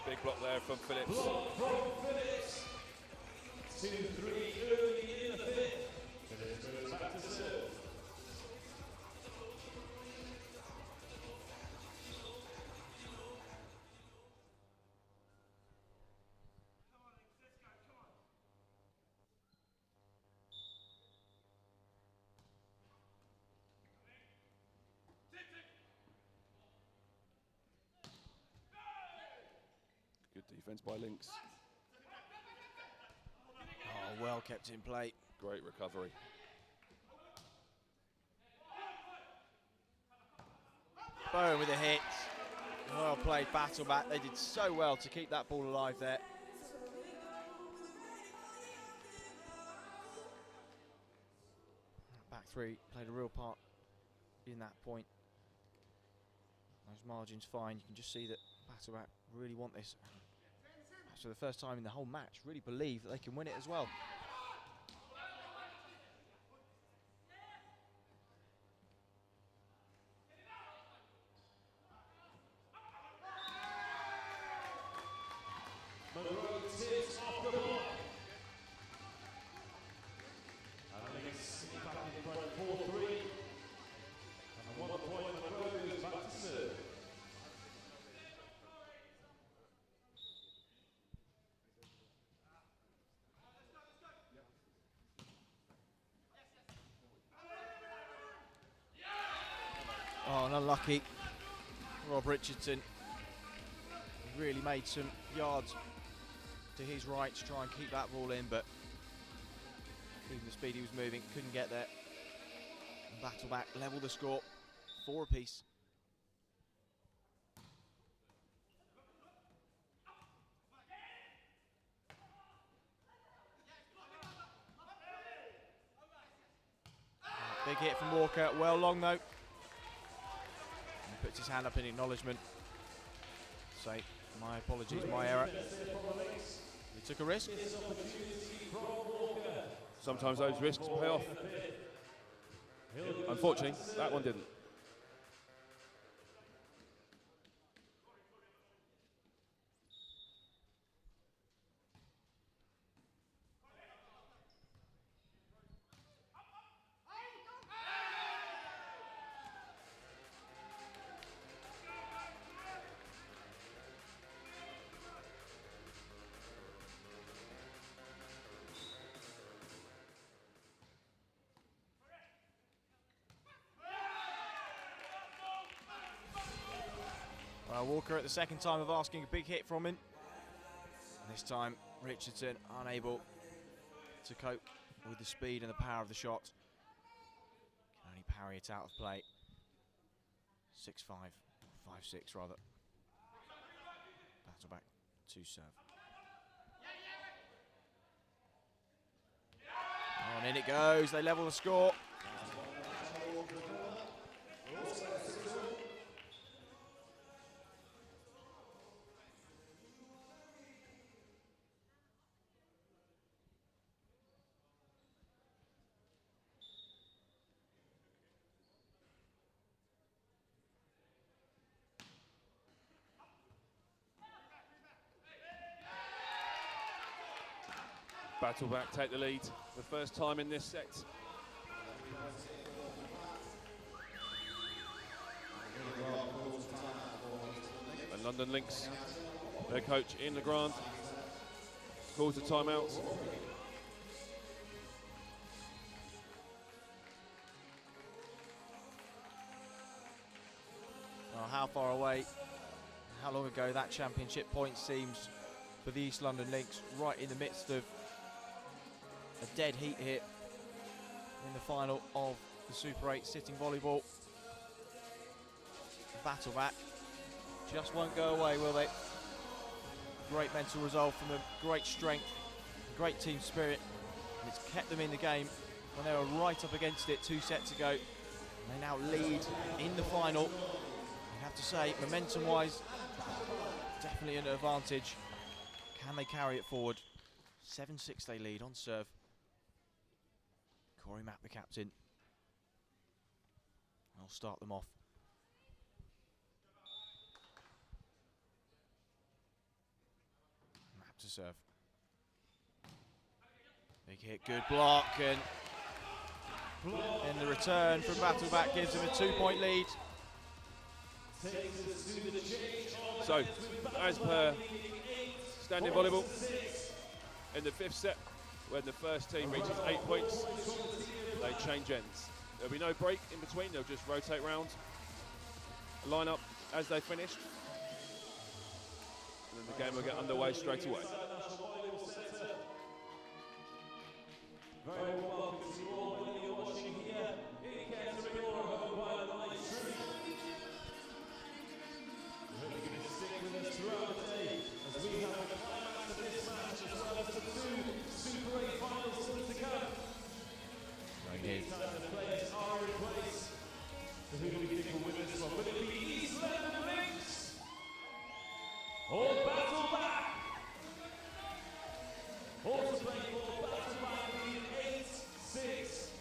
Big block there from Phillips. Block from Phillips. 2-3 early in the fifth. Phillips goes back to serve. Good defence by Lynx. Oh, well kept in play. Great recovery. Bowen with a hit. Well played, Battleback. They did so well to keep that ball alive there. Back three played a real part in that point. Those margins fine. You can just see that Battleback really want this. For the first time in the whole match, really believe that they can win it as well. Monroe tips off the block. And Lynx back in front 4-3. And 1 point, Monroe goes back to serve. Oh, and unlucky. Rob Richardson really made some yards to his right to try and keep that ball in, but even the speed he was moving, couldn't get there. And Battleback level the score, 4 apiece. Big hit from Walker, well long though. Puts his hand up in acknowledgement. Say, my apologies, my error. He took a risk. Sometimes those risks pay off. Unfortunately, that one didn't. Walker at the second time of asking a big hit from him. This time, Richardson unable to cope with the speed and the power of the shot. Can only parry it out of play. 6-5, 5-6 rather. Battle back to serve. Oh, and in it goes, they level the score. Battle back take the lead the first time in this set. And London Lynx, their coach in the ground, calls the timeout. Well, how far away, how long ago that championship point seems for the East London Lynx, right in the midst of a dead heat here in the final of the Super 8 sitting volleyball. Battle back just won't go away, will they? Great mental resolve from them, great strength, great team spirit. And it's kept them in the game when they were right up against it 2 sets ago. And they now lead in the final. You have to say, momentum-wise, definitely an advantage. Can they carry it forward? 7-6 they lead on serve. Corey Mapp, the captain, will start them off. Mapp to serve. Big hit, good block, and the return from Battleback gives them a 2-point lead. So, as per standing volleyball, in the 5th set, when the first team reaches 8 points, they change ends. There'll be no break in between, they'll just rotate round, line up as they finish, and then the game will get underway straight away. Very well welcome to you all, whether you're watching here in Kettering or at home via the live stream. We hope you're going to stick with us throughout the day as we have the climax of this match as well as the 2 Super 8 finals still to come. Meantime, the players are in place. So who do we think will win this one? Will it be East London Lynx or Battle Back? Also playing for Battle Back lead 8-6.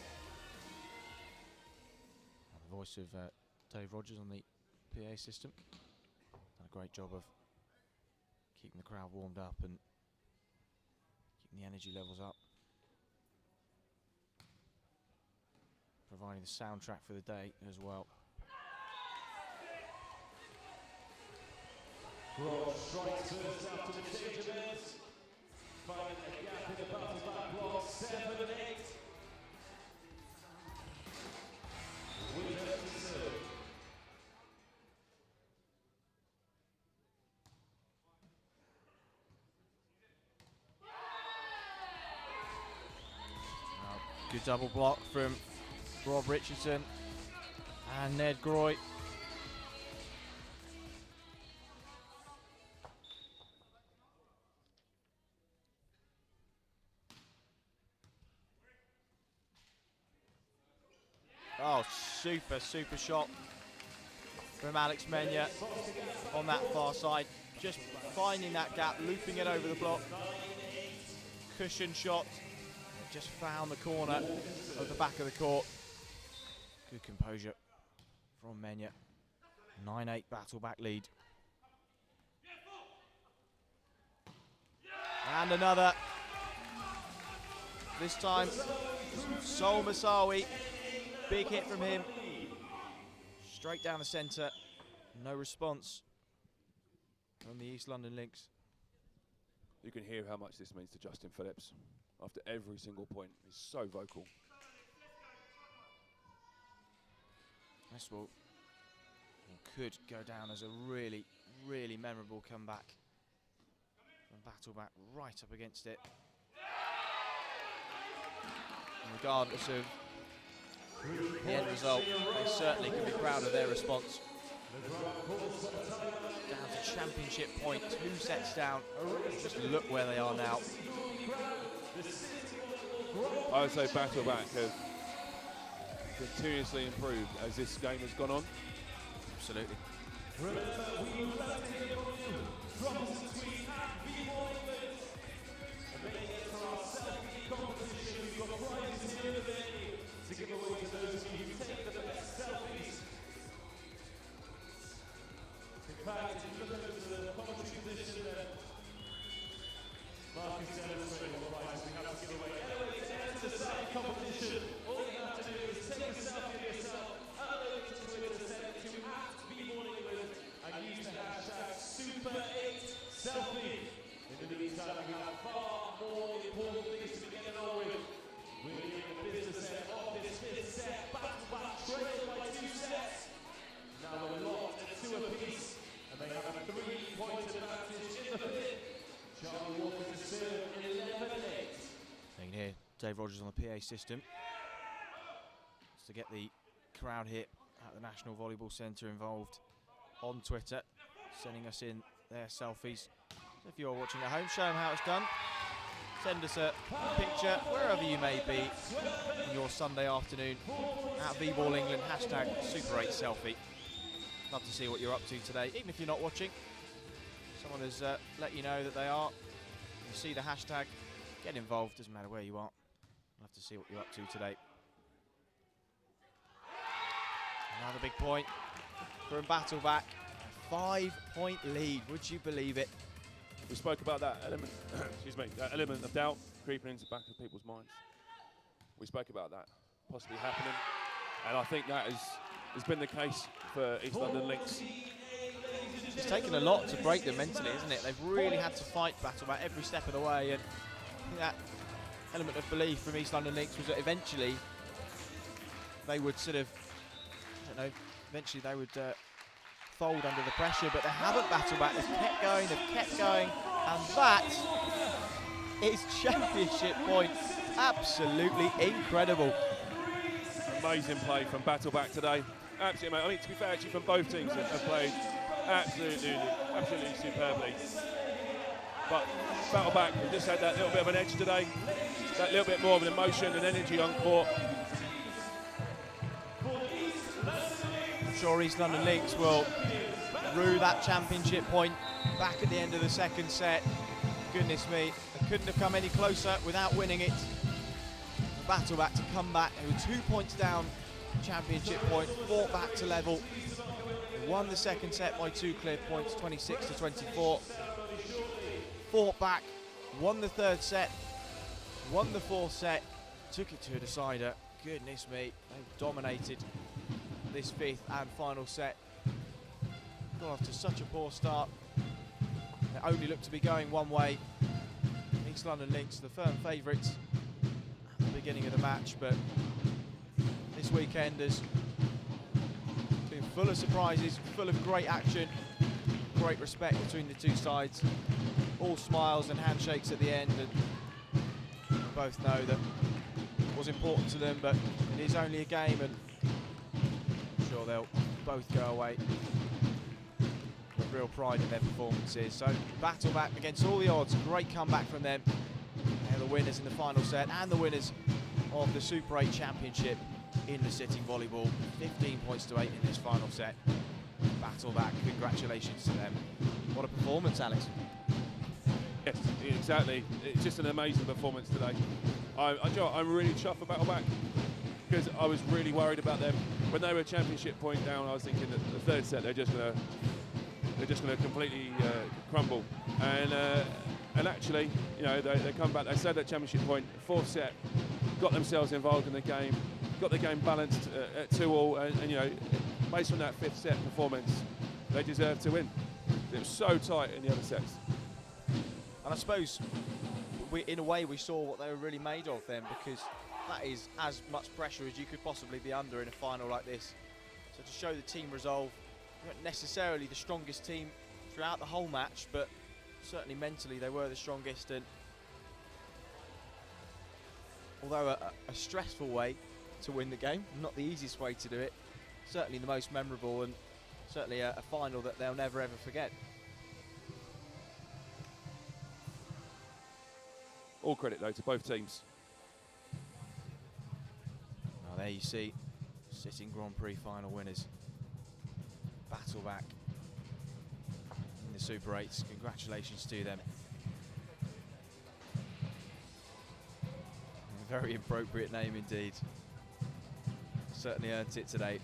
The voice of Dave Rogers on the PA system. Done a great job of keeping the crowd warmed up and keeping the energy levels up. Providing the soundtrack for the day as well. Broad strikes first after the change of ends. Finding a gap in the Battle Back block, 7-8. Winner to serve. Good double block from Rob Richardson and Ned Groy. Oh, super shot from Alex Menya on that far side. Just finding that gap, looping it over the block. Cushion shot. Just found the corner of the back of the court. Good composure from Menya. 9-8 Battle Back lead. And another. This time, Sol Masawi. Big hit from him. Straight down the centre. No response from the East London Lynx. You can hear how much this means to Justin Phillips. After every single point, he's so vocal. This will could go down as a really, really memorable comeback. And battle back right up against it. And regardless of the end result, they certainly can be proud of their response. Down to championship point, 2 sets down. Just look where they are now. I would say battle back have continuously improved as this game has gone on. Absolutely. Remember, we would love to hear from you. Drop us a tweet at @BeMoreEngland. And make it for our selfie competition. We've got prizes here today to give away to those of you who take the best selfies. In fact, if you look over to the commentary position there, Mark is demonstrating what prizes we have to give away. Anyway, to enter the selfie competition, all you have to do is take a selfie of yourself, upload it to Twitter, send it to @BeMoreEngland, and use the hashtag Super8Selfie. In the meantime, we have far more important things to be getting on with. We're in the business end of this 5th set, back-to-back trailed by 2 sets. Now we're locked at 2 apiece, and they have a 3-point advantage in the 5th. Charlie Walker to serve 11-8. You can hear Dave Rogers on the PA system. Just to get the crowd here at the National Volleyball Centre involved on Twitter, sending us in their selfies. So if you're watching at home, show them how it's done. Send us a picture wherever you may be on your Sunday afternoon at @VBallEngland, hashtag Super8Selfie. Love to see what you're up to today, even if you're not watching. Someone has let you know that they are. You see the hashtag, get involved, doesn't matter where you are. Love to see what you're up to today. Another big point from Battleback. A 5-point lead, would you believe it? We spoke about that element, excuse me, that element of doubt creeping into the back of people's minds. We spoke about that possibly happening, and I think that has been the case for East London Lynx. It's taken a lot to break them mentally, isn't it? They've really had to fight Battleback every step of the way, and I think that element of belief from East London Lynx was that eventually they would sort of, I don't know, eventually they would fold under the pressure, but they haven't. Battleback, they've kept going, and that is championship point. Absolutely incredible. Amazing play from Battleback today. Absolutely, mate. I mean, to be fair, actually, from both teams have played absolutely superbly. But Battleback have just had that little bit of an edge today, that little bit more of an emotion and energy on court. I'm sure East London Lynx will rue that championship point back at the end of the 2nd set. Goodness me, they couldn't have come any closer without winning it. Battleback to come back, they were 2 points down, championship point, fought back to level. They won the 2nd set by 2 clear points, 26-24. Fought back, won the 3rd set, won the 4th set, took it to a decider. Goodness me, they've dominated this 5th and final set. Got off to such a poor start. They only looked to be going one way. East London Lynx, the firm favourites at the beginning of the match, but this weekend has been full of surprises, full of great action, great respect between the 2 sides. All smiles and handshakes at the end, and we both know that it was important to them, but it is only a game, and I'm sure they'll both go away with real pride in their performances. So Battleback against all the odds, great comeback from them. They're the winners in the final set and the winners of the Super 8 Championship in the sitting volleyball. 15 points to 8 in this final set. Battleback, congratulations to them. What a performance, Alex. Yes, exactly. It's just an amazing performance today. I'm really chuffed for Battleback because I was really worried about them when they were championship point down. I was thinking that the 3rd set they're just going to completely crumble, and actually, you know, they come back. They said that championship point, 4th set, got themselves involved in the game, got the game balanced at 2-all, and you know, based on that 5th set performance, they deserve to win. It was so tight in the other sets. And I suppose, in a way, we saw what they were really made of then, because that is as much pressure as you could possibly be under in a final like this. So to show the team resolve, not necessarily the strongest team throughout the whole match, but certainly mentally they were the strongest. And although a stressful way to win the game, not the easiest way to do it, certainly the most memorable, and certainly a final that they'll never ever forget. All credit though to both teams. Now there you see sitting Grand Prix final winners battle back in the Super 8s. Congratulations to them. A very appropriate name indeed. Certainly earned it today.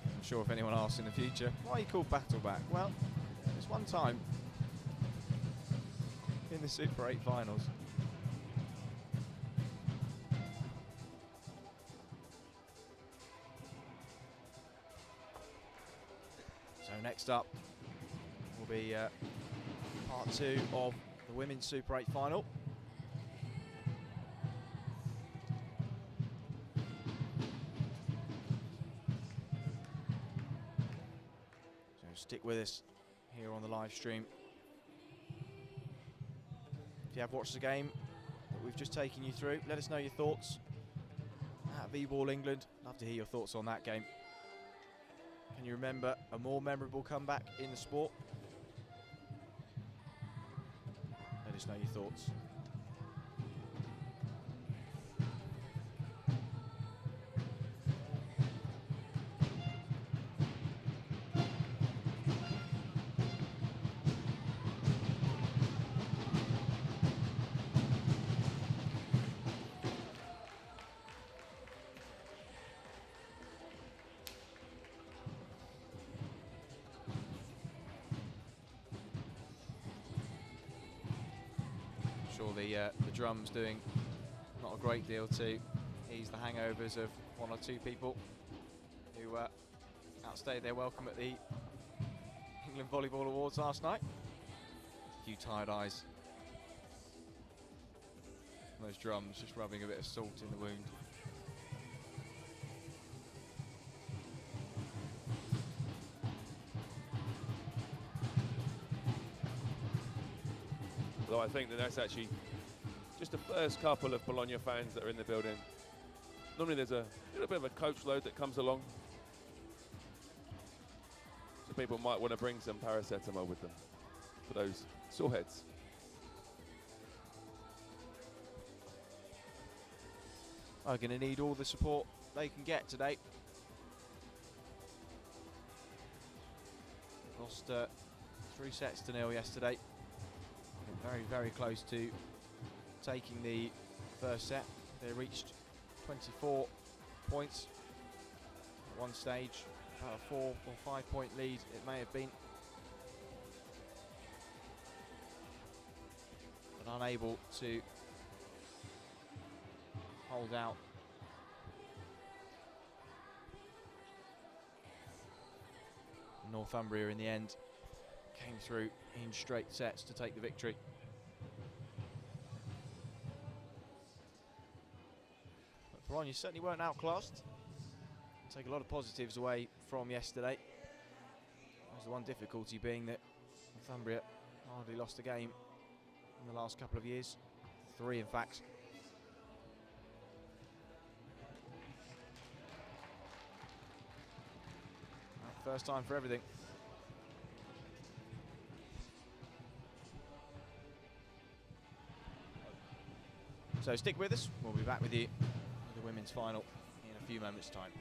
I'm sure if anyone asks in the future, why are you called Battleback? Well, there's one time in the Super 8 finals. So next up will be part 2 of the Women's Super 8 final. So stick with us here on the live stream. If you have watched the game that we've just taken you through, let us know your thoughts at V-Ball England. Love to hear your thoughts on that game. Can you remember a more memorable comeback in the sport? Let us know your thoughts. The drums doing not a great deal to ease the hangovers of one or two people who outstayed their welcome at the England Volleyball Awards last night. A few tired eyes. And those drums just rubbing a bit of salt in the wound. Although I think that's actually just the first couple of Bologna fans that are in the building. Normally there's a little bit of a coach load that comes along. So people might want to bring some paracetamol with them for those sore heads. Are going to need all the support they can get today. Lost 3 sets to 0 yesterday. Very, very close to taking the first set. They reached 24 points at one stage, about a 4 or 5 point lead it may have been, but unable to hold out. Northumbria in the end came through in straight sets to take the victory. But Bologna certainly weren't outclassed. Take a lot of positives away from yesterday. There's the one difficulty being that Northumbria hardly lost a game in the last couple of years. 3 in fact. First time for everything. So stick with us, we'll be back with you for the women's final in a few moments' time.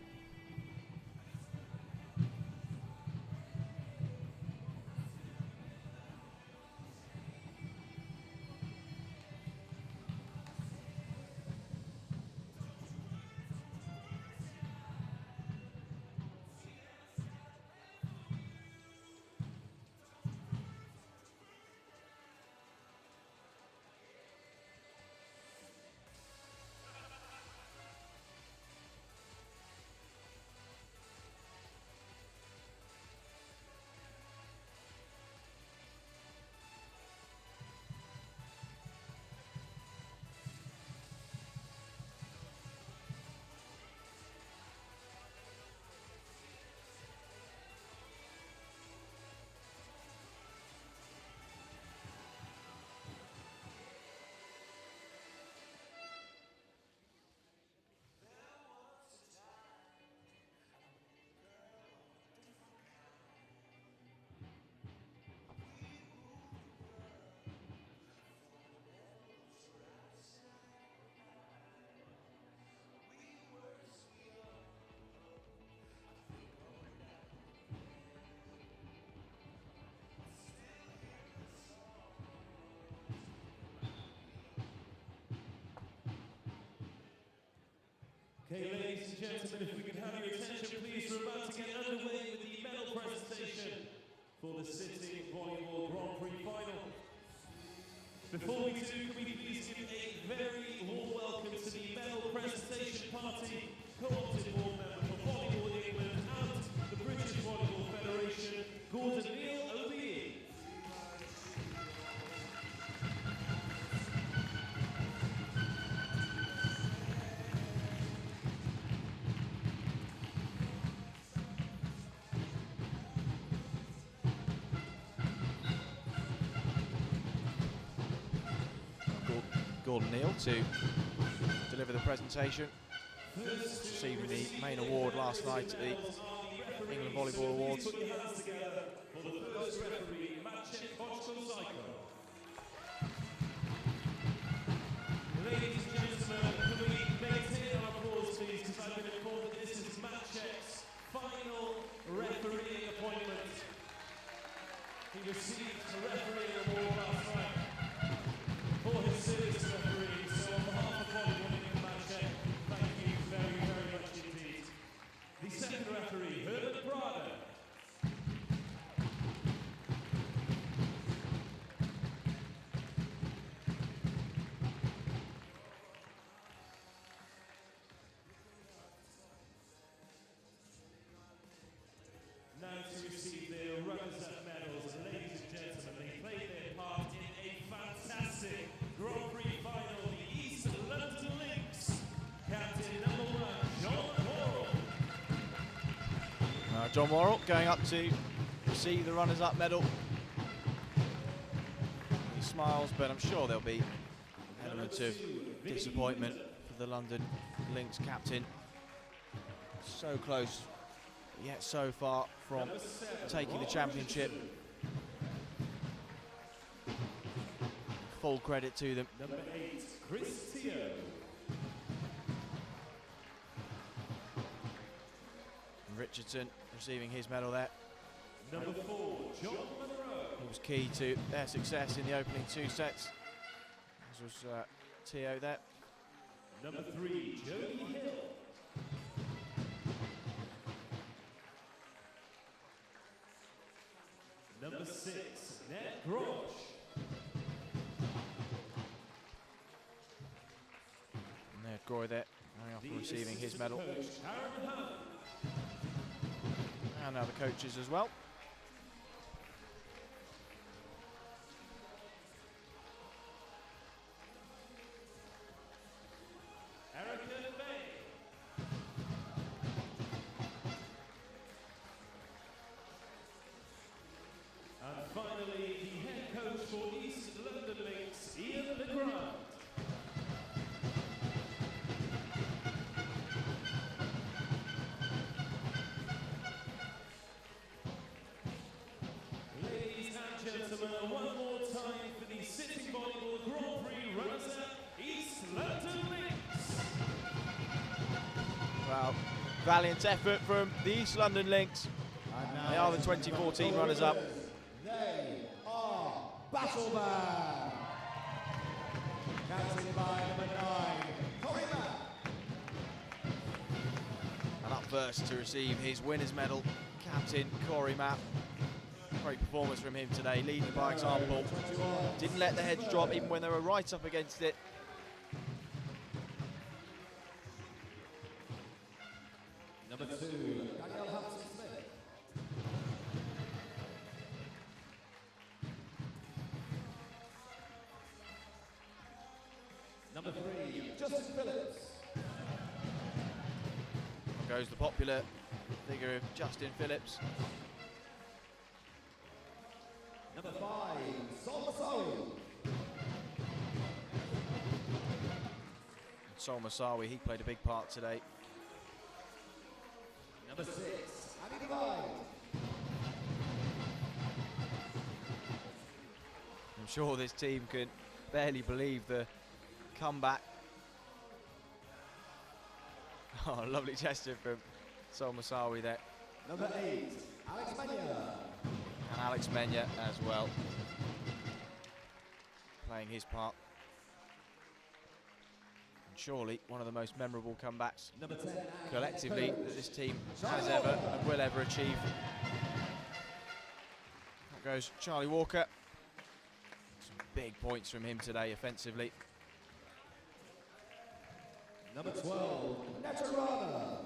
Okay, ladies and gentlemen, if we can have your attention, please, we're about to get underway with the medal presentation for the Sitting Volleyball Grand Prix Final. Before we do, can we please give a very warm welcome to the medal presentation party, co-opted board member for Volleyball England and the British Volleyball Federation, Gordon Neil O'Leary. Gordon Neil to deliver the presentation. Receiving the main award last night at the England Volleyball Awards. Ladies and gentlemen, can we maintain our applause, please, because I've been informed that this is Matchek's final refereeing appointment. He received a refereeing award last night for his service to refereeing, so on behalf of Volleyball England Matchek, thank you very, very much indeed. The second referee, Herbert Prada. Now to receive their runners-up medals, ladies and gentlemen, they played their part in a fantastic Grand Prix final, the East London Lynx. Captain number 1, John Morrell. John Morrell going up to receive the runners-up medal. He smiles, but I'm sure there'll be elements of disappointment for the London Lynx captain. So close, yet so far from taking the championship. Full credit to them. Number 8, Chris Teo. Richardson receiving his medal there. Number 4, John Monroe. He was key to their success in the opening 2 sets. This was Teo there. Number 3, Jody Hill. Number 6, Ned Grosh. And Ned Groy there, going off and receiving his medal. Coach, Aaron Hunt. And other coaches as well. Erica Bay. And finally, the head coach for East London Lynx, Ian LeGrand. Ladies and gentlemen, one more time for the Sitting Volleyball Grand Prix runners-up, East London Lynx. Well, valiant effort from the East London Lynx. They are the 2014 runners-up. They are Battleman, captained by number 9, Corey Mack. And up first to receive his winner's medal, Captain Corey Mapp. Great performance from him today, leading by example. Didn't let the heads drop even when they were right up against it. Number 2, Danielle Hampton-Smith. Number 3, Justin Phillips. On goes the popular figure of Justin Phillips. Number 5, Sol Masawi. Sol Masawi, he played a big part today. Number 6, Annie Divine. I'm sure this team can barely believe the comeback. Oh, lovely gesture from Sol Masawi there. Number 8, Alex Mania. And Alex Menya as well, playing his part. And surely one of the most memorable comebacks Number 10, collectively that this team has ever and will ever achieve. That goes Charlie Walker. Some big points from him today offensively. Number 12, Naturana.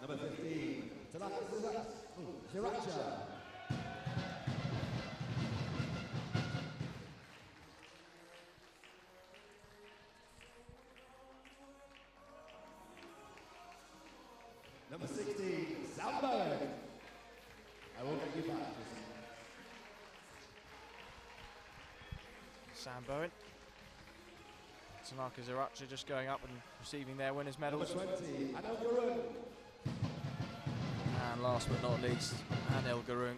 Number 15, Sriracha. Number 16, Sandberg. I will get you back. Sam Bowen. Tanaka Zaracha just going up and receiving their winners' medals. Number 20, Anel Gurung. And last but not least, Anel Gurung.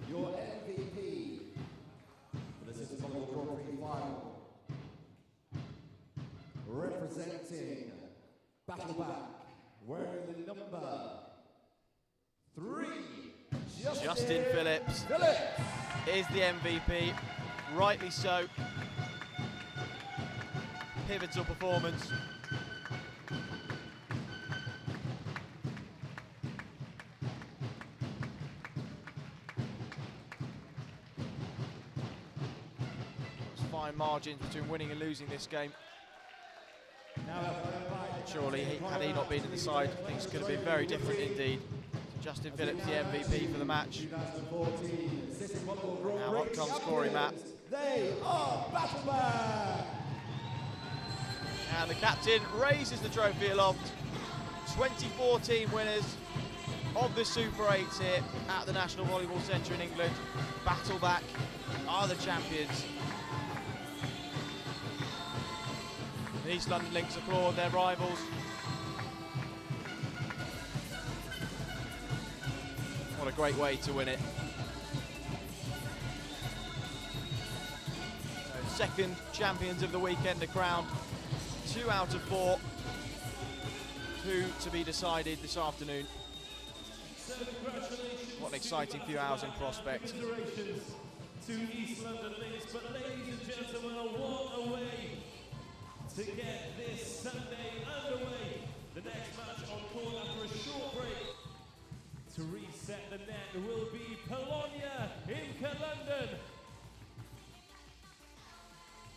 Your MVP for the City Volleyball Grand Prix final. Representing Battleback, wearing the number 3, Justin Phillips is the MVP, rightly so. Pivotal performance. There's fine margins between winning and losing this game. Surely, had he not been in the side, things could have been very different indeed. Justin Phillips, the MVP for the match. Now up comes Corey Matt. They are Battleback. And the captain raises the trophy aloft. 2014 winners of the Super 8s here at the National Volleyball Centre in England. Battleback are the champions. The East London Lynx applaud their rivals. What a great way to win it. So second champions of the weekend are crowned. 2 out of 4. 2 to be decided this afternoon. So congratulations. What an exciting few hours in prospect. Congratulations to East London Lynx, but ladies and gentlemen, what a way to get this Sunday underway. The next match on court after a short break to reset the net will be Polonia in London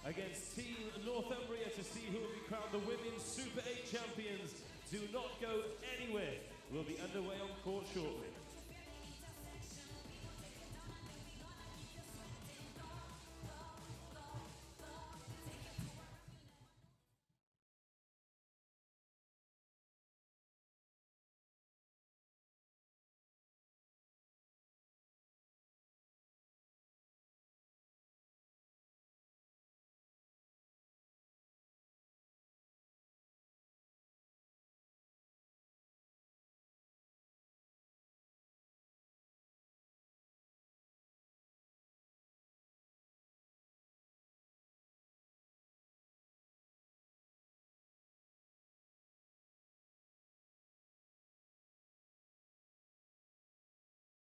against Team Northumbria to see who will be crowned the Women's Super 8 champions. Do not go anywhere. We'll be underway on court shortly.